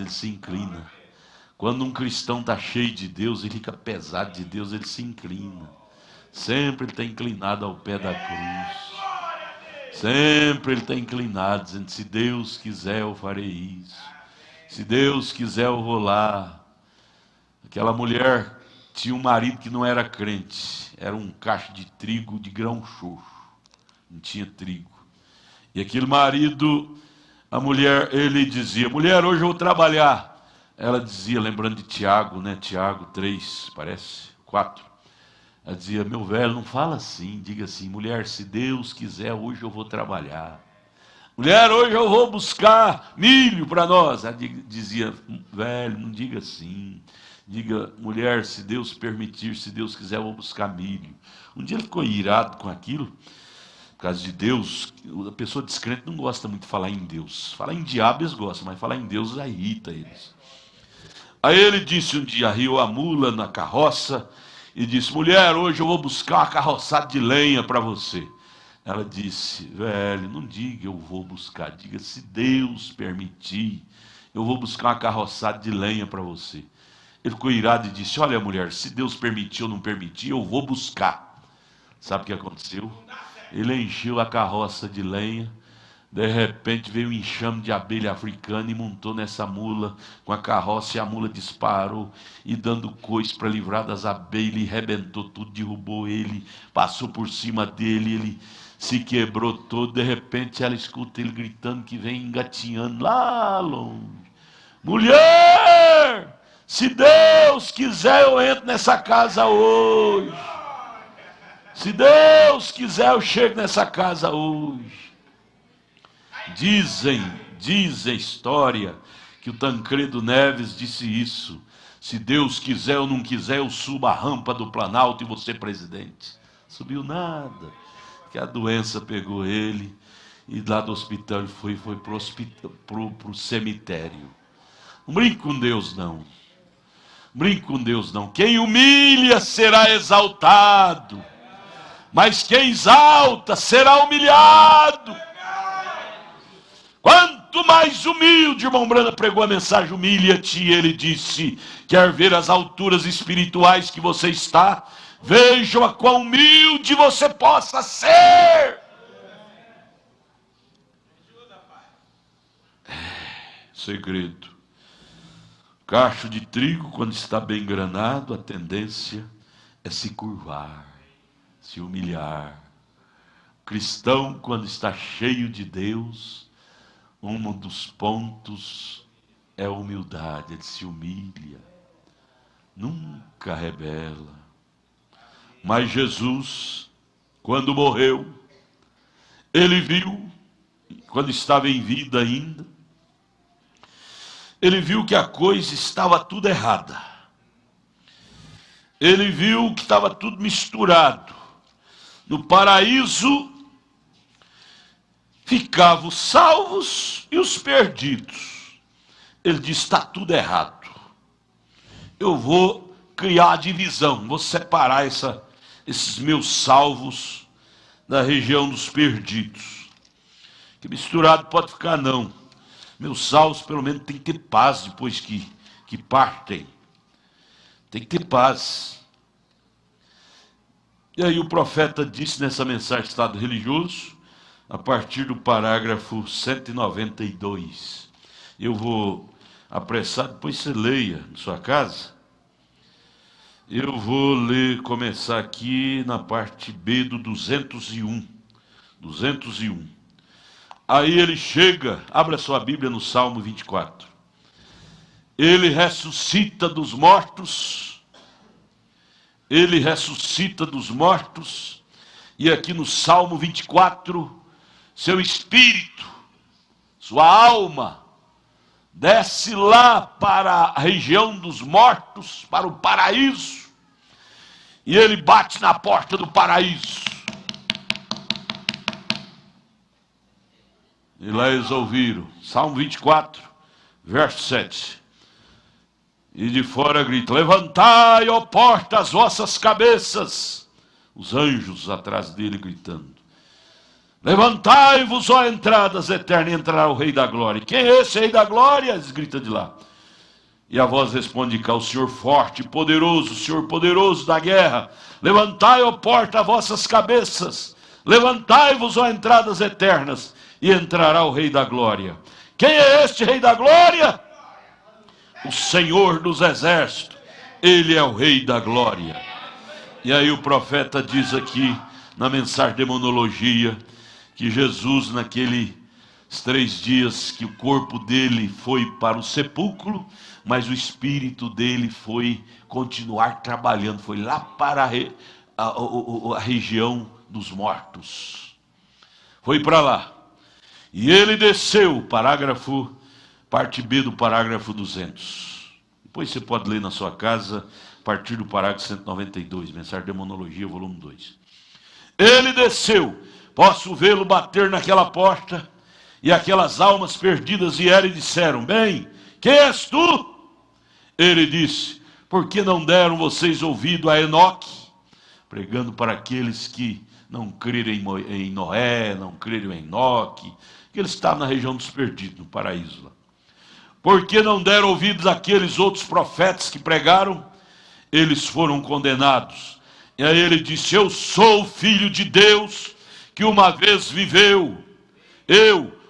ele se inclina. Quando um cristão está cheio de Deus, ele fica pesado de Deus, ele se inclina. Sempre ele está inclinado ao pé da cruz. Sempre ele está inclinado, dizendo, se Deus quiser eu farei isso. Se Deus quiser eu vou lá. Aquela mulher tinha um marido que não era crente. Era um cacho de trigo de grão xoxo. Não tinha trigo. E aquele marido, ele dizia, mulher, hoje eu vou trabalhar. Ela dizia, lembrando de Tiago, né? Tiago 3, parece, 4. Ela dizia, meu velho, não fala assim, diga assim, mulher, se Deus quiser, hoje eu vou trabalhar. Mulher, hoje eu vou buscar milho para nós. Ela dizia: velho, não diga assim. Diga: mulher, se Deus permitir, se Deus quiser, eu vou buscar milho. Um dia ele ficou irado com aquilo, por causa de Deus. A pessoa descrente não gosta muito de falar em Deus. Falar em diabo eles gostam, mas falar em Deus irrita eles. Aí ele disse um dia, arriou a mula na carroça e disse: mulher, hoje eu vou buscar uma carroçada de lenha para você. Ela disse: velho, não diga eu vou buscar, diga se Deus permitir, eu vou buscar uma carroçada de lenha para você. Ele ficou irado e disse: olha, mulher, se Deus permitir ou não permitir, eu vou buscar. Sabe o que aconteceu? Ele encheu a carroça de lenha. De repente veio um enxame de abelha africana e montou nessa mula com a carroça, e a mula disparou e dando coice para livrar das abelhas, e rebentou tudo, derrubou ele, passou por cima dele, ele se quebrou todo. De repente ela escuta ele gritando, que vem engatinhando lá longe: mulher, se Deus quiser eu entro nessa casa hoje, se Deus quiser eu chego nessa casa hoje. Dizem a história que o Tancredo Neves disse isso: se Deus quiser ou não quiser, eu subo a rampa do Planalto e vou ser presidente. Subiu nada, que a doença pegou ele, e lá do hospital ele foi pro cemitério. Não brinque com Deus não, brinque com Deus não. Quem humilha será exaltado, mas quem exalta será humilhado. Quanto mais humilde, irmão Brana pregou a mensagem: humilha-te. E ele disse: quer ver as alturas espirituais que você está? Vejam a quão humilde você possa ser. Segredo: cacho de trigo, quando está bem granado, a tendência é se curvar, se humilhar. O cristão, quando está cheio de Deus, um dos pontos é a humildade. Ele se humilha, nunca rebela. Mas Jesus, quando morreu, ele viu, quando estava em vida ainda, ele viu que a coisa estava tudo errada. Ele viu que estava tudo misturado. No paraíso ficavam os salvos e os perdidos. Ele disse: está tudo errado. Eu vou criar a divisão, vou separar esses meus salvos da região dos perdidos. Que misturado pode ficar não. Meus salvos pelo menos tem que ter paz depois que partem. Tem que ter paz. E aí o profeta disse nessa mensagem de Estado Religioso, a partir do parágrafo 192. Eu vou apressar, depois você leia na sua casa. Eu vou começar aqui na parte B do 201. 201. Aí ele chega, abra sua Bíblia no Salmo 24. Ele ressuscita dos mortos. Ele ressuscita dos mortos. E aqui no Salmo 24, seu espírito, sua alma, desce lá para a região dos mortos, para o paraíso, e ele bate na porta do paraíso. E lá eles ouviram, Salmo 24, verso 7. E de fora grita: levantai, ó porta, as vossas cabeças. Os anjos atrás dele gritando: levantai-vos, ó entradas eternas, e entrará o Rei da Glória. Quem é esse Rei da Glória? Eles gritam de lá. E a voz responde cá: o Senhor forte e poderoso, o Senhor poderoso da guerra. Levantai, ó porta, as vossas cabeças. Levantai-vos, ó entradas eternas, e entrará o Rei da Glória. Quem é este Rei da Glória? O Senhor dos Exércitos. Ele é o Rei da Glória. E aí o profeta diz aqui, na mensagem de demonologia, que Jesus, naqueles 3 dias que o corpo dele foi para o sepulcro, mas o espírito dele foi continuar trabalhando, foi lá para a região dos mortos. Foi para lá. E ele desceu, parte B do parágrafo 200. Depois você pode ler na sua casa, a partir do parágrafo 192, Mensagem de Demonologia, volume 2. Ele desceu, posso vê-lo bater naquela porta, e aquelas almas perdidas vieram e disseram: bem, quem és tu? Ele disse: por que não deram vocês ouvido a Enoque? Pregando para aqueles que não creram em Noé, não creram em Enoque, que eles estavam na região dos perdidos, no paraíso lá. Por que não deram ouvidos àqueles outros profetas que pregaram? Eles foram condenados. E aí ele disse: eu sou o Filho de Deus, que uma vez viveu.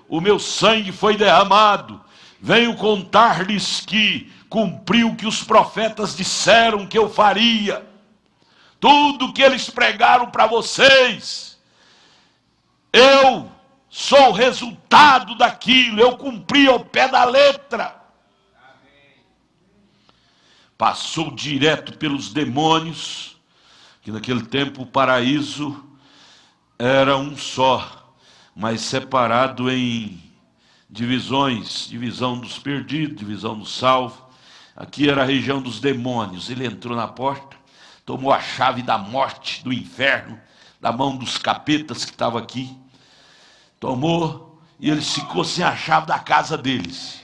O meu sangue foi derramado. Venho contar-lhes que cumpriu o que os profetas disseram que eu faria. Tudo que eles pregaram para vocês, eu sou o resultado daquilo. Eu cumpri ao pé da letra. Passou direto pelos demônios, que naquele tempo o paraíso era um só, mas separado em divisões, divisão dos perdidos, divisão dos salvos. Aqui era a região dos demônios. Ele entrou na porta, tomou a chave da morte, do inferno, da mão dos capetas que estavam aqui. Tomou, e ele ficou sem a chave da casa deles.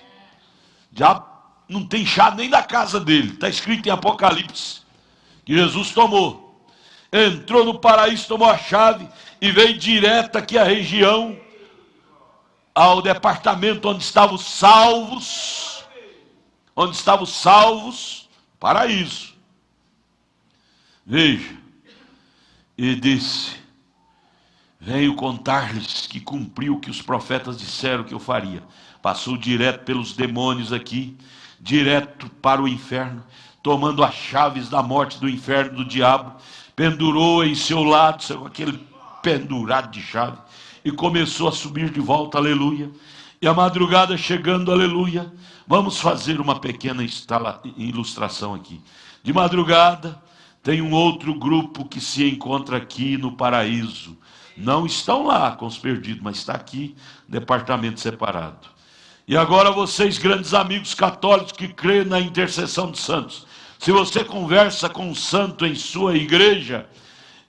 Já não tem chave nem da casa dele. Está escrito em Apocalipse que Jesus tomou. Entrou no paraíso, tomou a chave e veio direto aqui à região, ao departamento onde estavam os salvos. Onde estavam os salvos, paraíso. Veja, e disse: venho contar-lhes que cumpriu o que os profetas disseram que eu faria. Passou direto pelos demônios aqui, direto para o inferno, tomando as chaves da morte, do inferno, do diabo, pendurou em seu lado, aquele pendurado de chave, e começou a subir de volta, aleluia. E a madrugada chegando, aleluia. Vamos fazer uma pequena ilustração aqui. De madrugada, tem um outro grupo que se encontra aqui no paraíso. Não estão lá com os perdidos, mas está aqui, departamento separado. E agora vocês, grandes amigos católicos que creem na intercessão dos santos, se você conversa com um santo em sua igreja,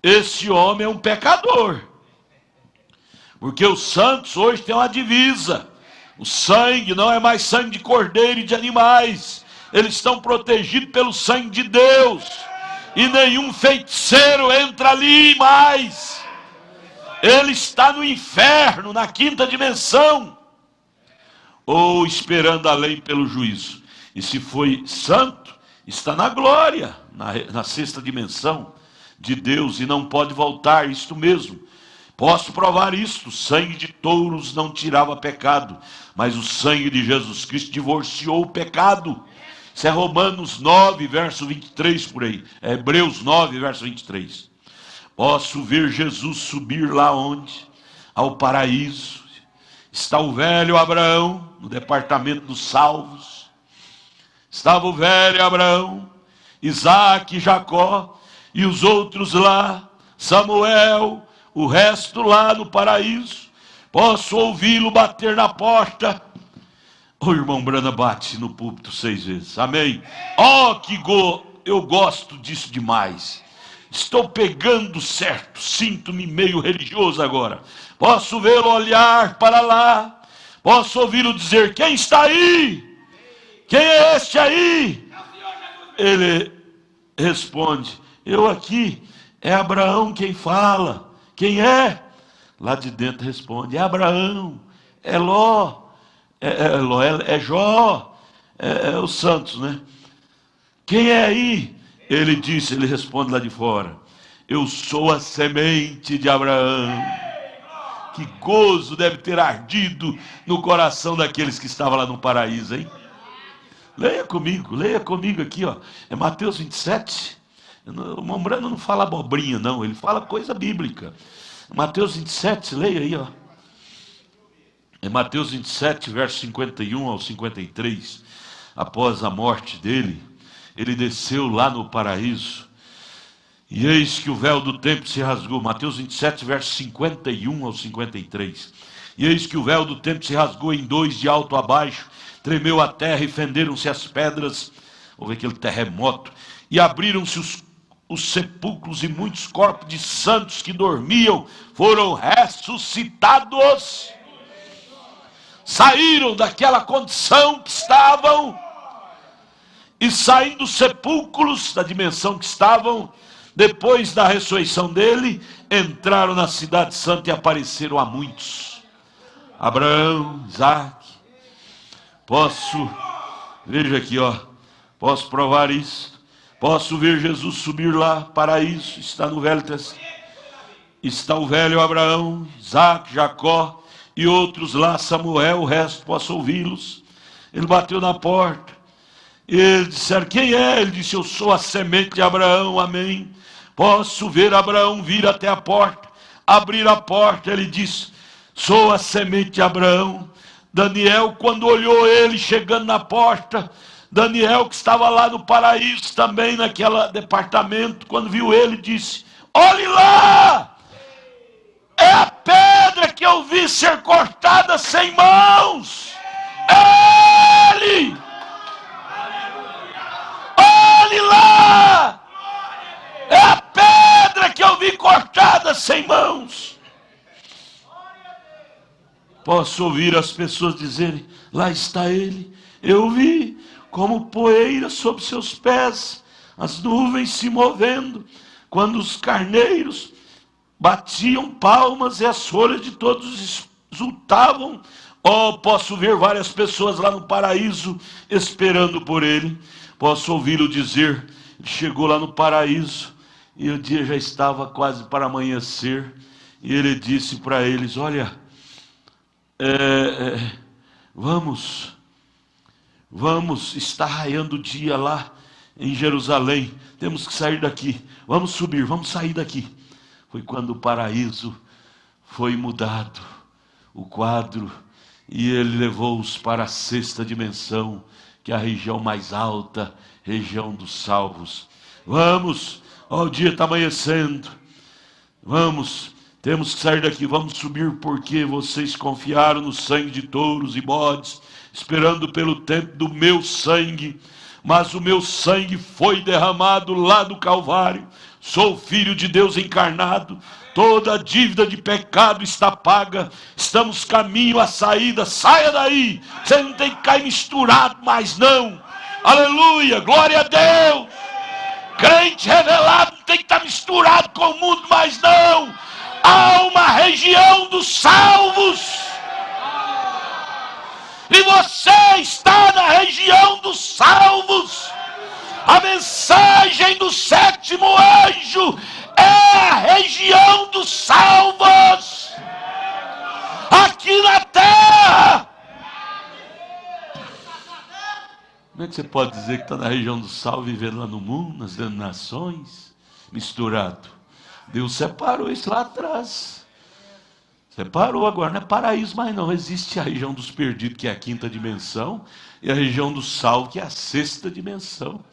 esse homem é um pecador. Porque os santos hoje têm uma divisa. O sangue não é mais sangue de cordeiro e de animais. Eles estão protegidos pelo sangue de Deus. E nenhum feiticeiro entra ali mais. Ele está no inferno, na quinta dimensão, ou esperando além pelo juízo. E se foi santo, está na glória, na sexta dimensão de Deus, e não pode voltar. Isto mesmo, posso provar isto: o sangue de touros não tirava pecado, mas o sangue de Jesus Cristo divorciou o pecado. Isso é Romanos 9, verso 23 por aí. É Hebreus 9, verso 23. Posso ver Jesus subir lá onde? Ao paraíso. Está o velho Abraão, no departamento dos salvos. Estava o velho Abraão, Isaac, Jacó, e os outros lá, Samuel, o resto lá no paraíso. Posso ouvi-lo bater na porta. O irmão Brana bate no púlpito 6 vezes. Amém. Eu gosto disso demais. Estou pegando certo. Sinto-me meio religioso agora. Posso vê-lo olhar para lá. Posso ouvi-lo dizer: quem está aí? Quem é este aí? Ele responde: eu aqui. É Abraão quem fala. Quem é? Lá de dentro responde: é Abraão. É Ló. É Jó, é os santos, né? Quem é aí? Ele responde lá de fora: eu sou a semente de Abraão. Que gozo deve ter ardido no coração daqueles que estavam lá no paraíso, hein? Leia comigo aqui, ó. É Mateus 27. O Mombrano não fala abobrinha, não, ele fala coisa bíblica. Mateus 27, leia aí, ó. É Mateus 27, verso 51 ao 53, após a morte dele, ele desceu lá no paraíso, e eis que o véu do templo se rasgou. Mateus 27, verso 51 ao 53. E eis que o véu do templo se rasgou em dois de alto a baixo, tremeu a terra e fenderam-se as pedras, houve aquele terremoto, e abriram-se os sepulcros, e muitos corpos de santos que dormiam foram ressuscitados, saíram daquela condição que estavam, e saindo dos sepulcros, da dimensão que estavam, depois da ressurreição dele, entraram na cidade santa e apareceram a muitos. Abraão, Isaac, veja aqui, posso provar isso, posso ver Jesus subir lá, paraíso, está no Velho Testamento, está o velho Abraão, Isaac, Jacó, e outros lá, Samuel, o resto posso ouvi-los. Ele bateu na porta, e eles disseram, quem é? Ele disse, eu sou a semente de Abraão, amém. Posso ver Abraão vir até a porta, abrir a porta, ele disse, sou a semente de Abraão. Daniel, quando olhou ele chegando na porta, Daniel que estava lá no paraíso também, naquele departamento, quando viu ele, disse, olhe lá, é a pedra que eu vi ser cortada sem mãos, é ele, olhe lá, é a pedra que eu vi cortada sem mãos. Posso ouvir as pessoas dizerem, lá está ele, eu vi como poeira sob seus pés, as nuvens se movendo, quando os carneiros batiam palmas e as folhas de todos exultavam. Posso ver várias pessoas lá no paraíso esperando por ele. Posso ouvi-lo dizer, ele chegou lá no paraíso, e o dia já estava quase para amanhecer, e ele disse para eles, olha, vamos, está raiando o dia lá em Jerusalém, temos que sair daqui, vamos subir, vamos sair daqui. Foi quando o paraíso foi mudado, o quadro, e ele levou-os para a sexta dimensão, que é a região mais alta, região dos salvos. Vamos, o dia está amanhecendo, vamos, temos que sair daqui, vamos subir, porque vocês confiaram no sangue de touros e bodes, esperando pelo tempo do meu sangue, mas o meu sangue foi derramado lá do Calvário, sou filho de Deus encarnado, toda a dívida de pecado está paga, estamos caminho à saída, saia daí, você não tem que cair misturado mais não, aleluia, glória a Deus. Crente revelado não tem que estar misturado com o mundo, mas não. Há uma região dos salvos. E você está na região dos salvos. A mensagem do sétimo anjo é a região dos salvos. Aqui na terra. Como é que você pode dizer que está na região do sal, vivendo lá no mundo, nas denominações, misturado? Deus separou isso lá atrás. Separou agora, não é paraíso mais não. Existe a região dos perdidos, que é a quinta dimensão, e a região do sal, que é a sexta dimensão.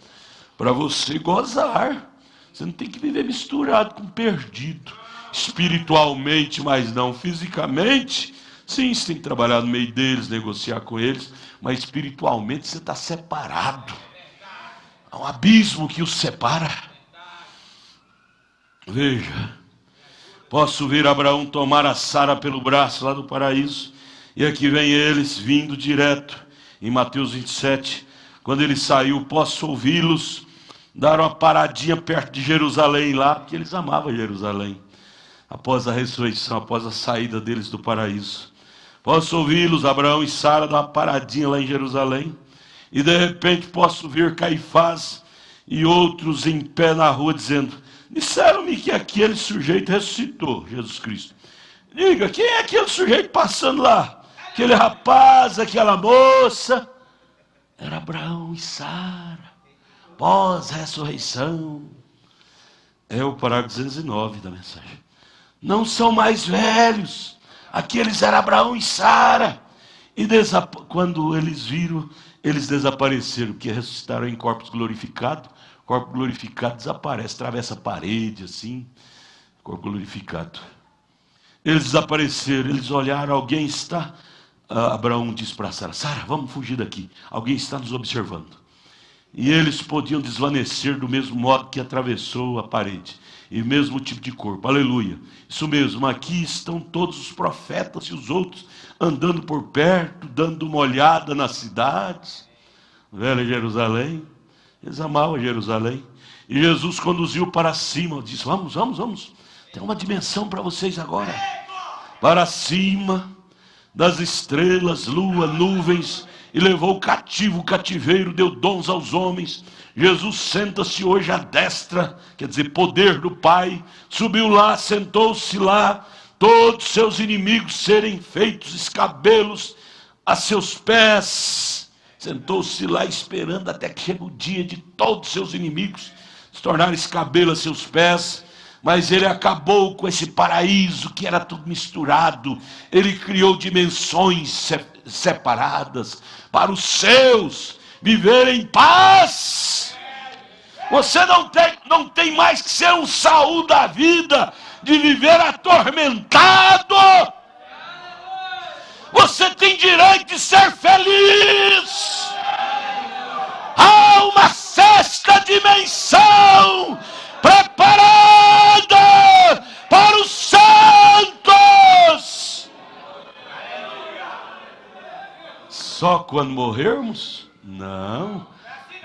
Para você gozar. Você não tem que viver misturado com perdido. Espiritualmente, mas não fisicamente. Sim, você tem que trabalhar no meio deles, negociar com eles, mas espiritualmente você está separado. Há um abismo que os separa. Veja, posso ver Abraão tomar a Sara pelo braço lá do paraíso, e aqui vem eles vindo direto, em Mateus 27, quando ele saiu, posso ouvi-los dar uma paradinha perto de Jerusalém lá, porque eles amavam Jerusalém, após a ressurreição, após a saída deles do paraíso. Posso ouvi-los, Abraão e Sara, dar uma paradinha lá em Jerusalém, e de repente posso ver Caifás e outros em pé na rua dizendo, disseram-me que aquele sujeito ressuscitou, Jesus Cristo. Diga, quem é aquele sujeito passando lá? Aquele rapaz, aquela moça? Era Abraão e Sara, pós-ressurreição. É o parágrafo 209 da mensagem. Não são mais velhos. Aqueles eram Abraão e Sara. E quando eles viram, eles desapareceram, porque ressuscitaram em corpos glorificados. Corpo glorificado desaparece, atravessa a parede assim. Corpo glorificado. Eles desapareceram, eles olharam, alguém está... Abraão disse para Sara, Sara, vamos fugir daqui, alguém está nos observando. E eles podiam desvanecer do mesmo modo que atravessou a parede. E o mesmo tipo de corpo, aleluia. Isso mesmo, aqui estão todos os profetas e os outros andando por perto, dando uma olhada na cidade. Velha Jerusalém, eles amavam Jerusalém. E Jesus conduziu para cima, disse, vamos. Tem uma dimensão para vocês agora. Para cima das estrelas, lua, nuvens, e levou o cativo, o cativeiro, deu dons aos homens. Jesus senta-se hoje à destra, quer dizer, poder do Pai, subiu lá, sentou-se lá, todos seus inimigos serem feitos escabelos a seus pés. Sentou-se lá esperando até que chegue o dia de todos seus inimigos se tornarem escabelo a seus pés. Mas ele acabou com esse paraíso que era tudo misturado. Ele criou dimensões separadas para os seus viverem em paz. Você não tem mais que ser um Saul da vida, de viver atormentado. Você tem direito de ser feliz. Há uma sexta dimensão preparada para os santos. Só quando morrermos? Não.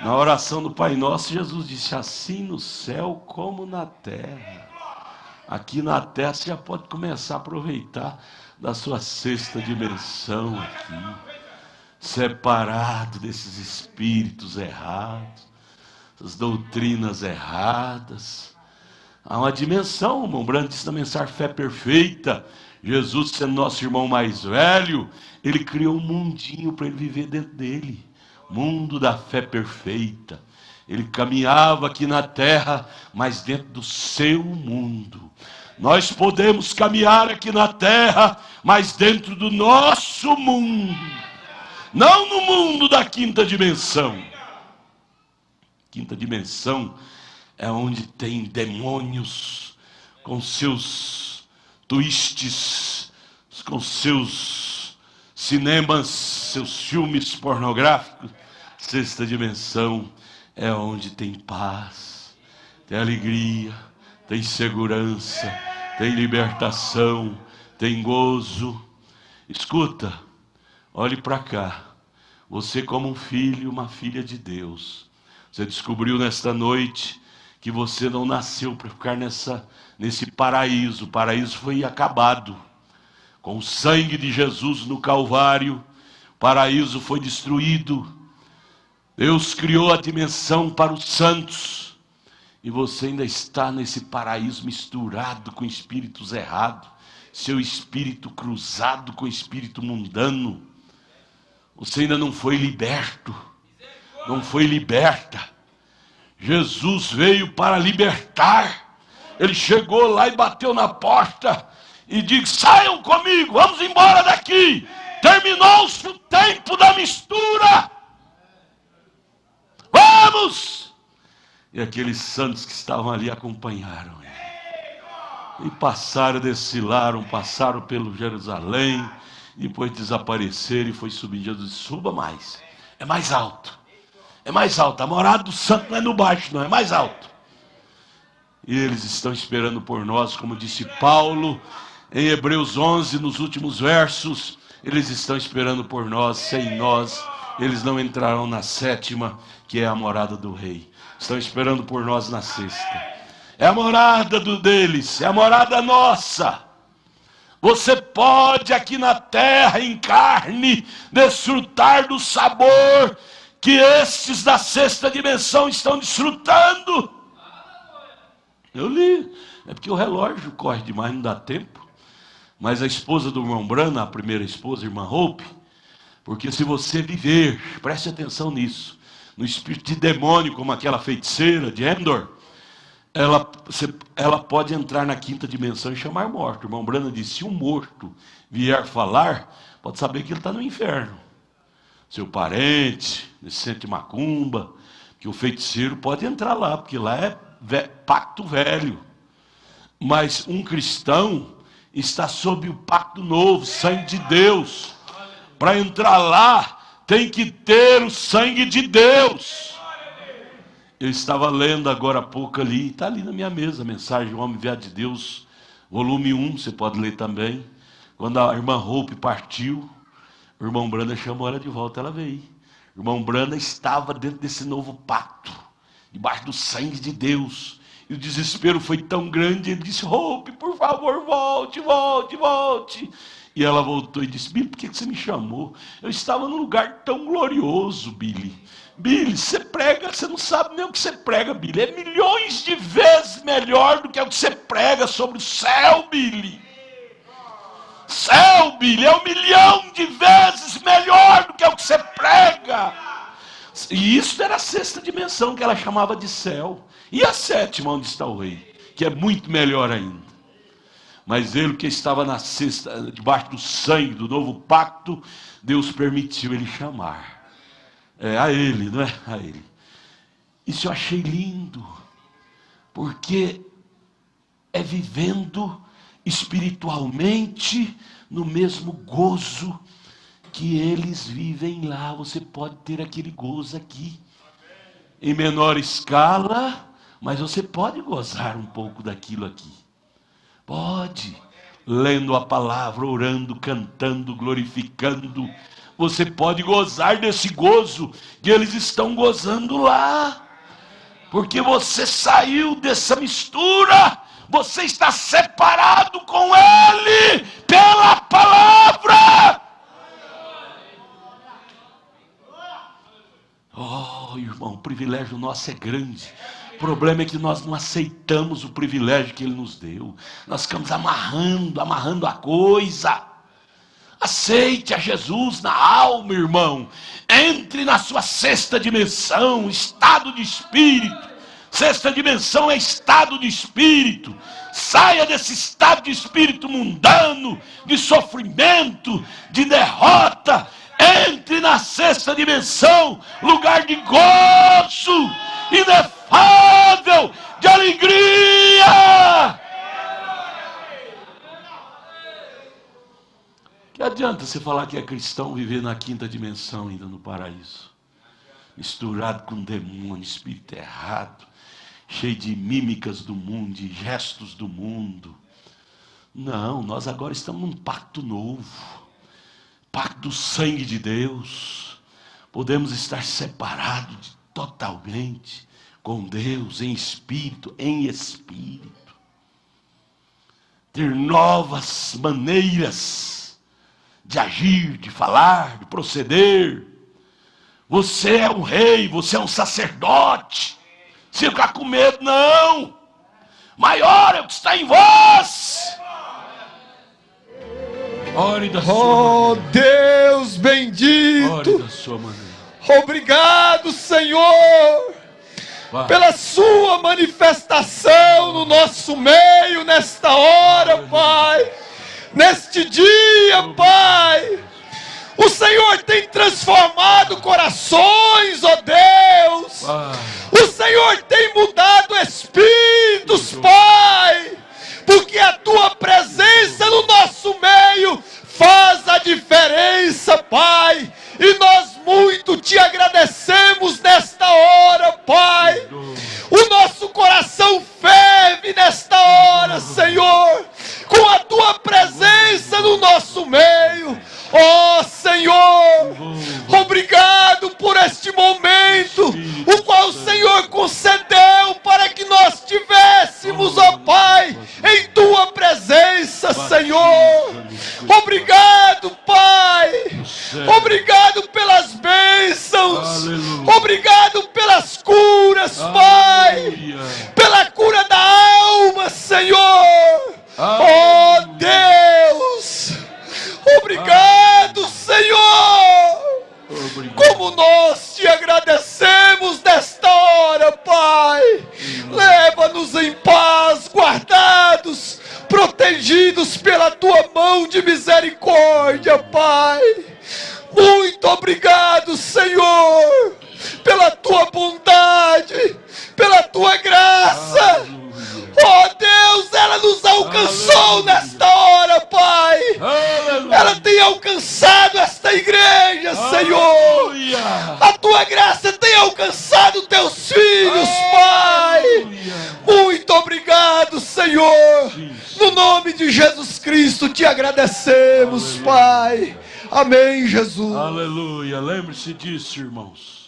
Na oração do Pai Nosso, Jesus disse, assim no céu como na terra. Aqui na terra você já pode começar a aproveitar da sua sexta dimensão aqui. Separado desses espíritos errados, as doutrinas erradas. Há uma dimensão, o irmão Branco disse na mensagem Fé Perfeita. Jesus, sendo nosso irmão mais velho, ele criou um mundinho para ele viver dentro dele. Mundo da fé perfeita. Ele caminhava aqui na terra, mas dentro do seu mundo. Nós podemos caminhar aqui na terra, mas dentro do nosso mundo. Não no mundo da quinta dimensão. Quinta dimensão é onde tem demônios com seus twists, com seus cinemas, seus filmes pornográficos. Sexta dimensão é onde tem paz, tem alegria, tem segurança, tem libertação, tem gozo. Escuta, olhe para cá. Você como um filho, uma filha de Deus. Você descobriu nesta noite que você não nasceu para ficar nesse paraíso. O paraíso foi acabado. Com o sangue de Jesus no Calvário, o paraíso foi destruído. Deus criou a dimensão para os santos. E você ainda está nesse paraíso misturado com espíritos errados. Seu espírito cruzado com espírito mundano. Você ainda não foi liberto. Não foi liberta. Jesus veio para libertar. Ele chegou lá e bateu na porta e disse, saiam comigo, vamos embora daqui. Terminou-se o tempo da mistura. Vamos! E aqueles santos que estavam ali acompanharam ele. E passaram, desfilaram, passaram pelo Jerusalém, depois desapareceram e foi subindo. Jesus disse, suba mais, é mais alto. É mais alto, a morada do santo não é no baixo, não, é mais alto. E eles estão esperando por nós, como disse Paulo, em Hebreus 11, nos últimos versos, eles estão esperando por nós, sem nós, eles não entrarão na sétima, que é a morada do rei. Estão esperando por nós na sexta. É a morada deles, é a morada nossa. Você pode aqui na terra, em carne, desfrutar do sabor que estes da sexta dimensão estão desfrutando. Eu li, é porque o relógio corre demais, não dá tempo. Mas a esposa do irmão Brana, a primeira esposa, a irmã Hope, porque se você viver, preste atenção nisso, no espírito de demônio, como aquela feiticeira de Endor, ela pode entrar na quinta dimensão e chamar morto. O irmão Brana disse, se um morto vier falar, pode saber que ele está no inferno. Seu parente, sente macumba, que o feiticeiro pode entrar lá, porque lá é pacto velho. Mas um cristão, está sob o pacto novo, sangue de Deus. Para entrar lá, tem que ter o sangue de Deus. Eu estava lendo agora há pouco ali, está ali na minha mesa, a mensagem O Homem Enviado de Deus, volume 1, você pode ler também. Quando a irmã Hope partiu, o irmão Branda chamou ela de volta, ela veio. O irmão Branda estava dentro desse novo pacto, debaixo do sangue de Deus. E o desespero foi tão grande, ele disse: Hope, por favor, volte, volte, volte. E ela voltou e disse: Billy, por que você me chamou? Eu estava num lugar tão glorioso, Billy. Billy, você prega, você não sabe nem o que você prega, Billy. É milhões de vezes melhor do que o que você prega sobre o céu, Billy. Céu, Billy, é 1 milhão de vezes melhor do que o que você prega. E isso era a 6ª dimensão, que ela chamava de céu. E a 7ª, onde está o rei? Que é muito melhor ainda. Mas ele que estava na 6ª, debaixo do sangue do novo pacto, Deus permitiu ele chamar. A ele, não é? A ele. Isso eu achei lindo. Porque é vivendo espiritualmente no mesmo gozo que eles vivem lá. Você pode ter aquele gozo aqui. Em menor escala, mas você pode gozar um pouco daquilo aqui. Pode, lendo a palavra, orando, cantando, glorificando. Você pode gozar desse gozo que eles estão gozando lá. Porque você saiu dessa mistura. Você está separado com Ele pela palavra. Oh, irmão, o privilégio nosso é grande. O problema é que nós não aceitamos o privilégio que Ele nos deu. Nós ficamos amarrando a coisa. Aceite a Jesus na alma, irmão. Entre na sua 6ª dimensão, estado de espírito. 6ª dimensão é estado de espírito. Saia desse estado de espírito mundano, de sofrimento, de derrota. Entre na 6ª dimensão, lugar de gozo inefável, de alegria. Que adianta você falar que é cristão viver na 5ª dimensão ainda no paraíso? Misturado com demônio, espírito errado, cheio de mímicas do mundo, de gestos do mundo. Não, nós agora estamos num pacto novo. Pacto do sangue de Deus. Podemos estar separados totalmente com Deus em espírito, ter novas maneiras de agir, de falar, de proceder. Você é um rei, você é um sacerdote. Se ficar com medo, não. Maior é o que está em vós. Ore da sua maneira. Deus bendito. Ore da sua maneira. Obrigado, Senhor, pela sua manifestação no nosso meio, nesta hora, Pai. Neste dia, Pai. O Senhor tem transformado corações, ó Deus. O Senhor tem mudado espíritos, Pai. Porque a tua presença no nosso meio faz a diferença, Pai. E nós muito te agradecemos nesta hora, Pai. O nosso coração ferve nesta hora, Senhor, com a tua presença no nosso meio. Ó Senhor, obrigado por este momento, o qual o Senhor concedeu para que nós tivéssemos, ó Pai, em tua presença, Senhor. Obrigado, Pai. Obrigado pelas bênçãos. Obrigado pelas curas, Pai. Pela cura da alma, Senhor. Ó Deus. Obrigado, Senhor. Como nós te agradecemos nesta hora, Pai. Leva-nos em paz, guardados, protegidos pela tua mão de misericórdia, Pai. Muito obrigado, Senhor, pela tua bondade, pela tua graça. Oh Deus, ela nos alcançou nesta hora, nesta igreja, Senhor. A tua graça tem alcançado teus filhos, Pai. Muito obrigado, Senhor. No nome de Jesus Cristo te agradecemos, Pai. Amém, Jesus. Aleluia. Lembre-se disso, irmãos.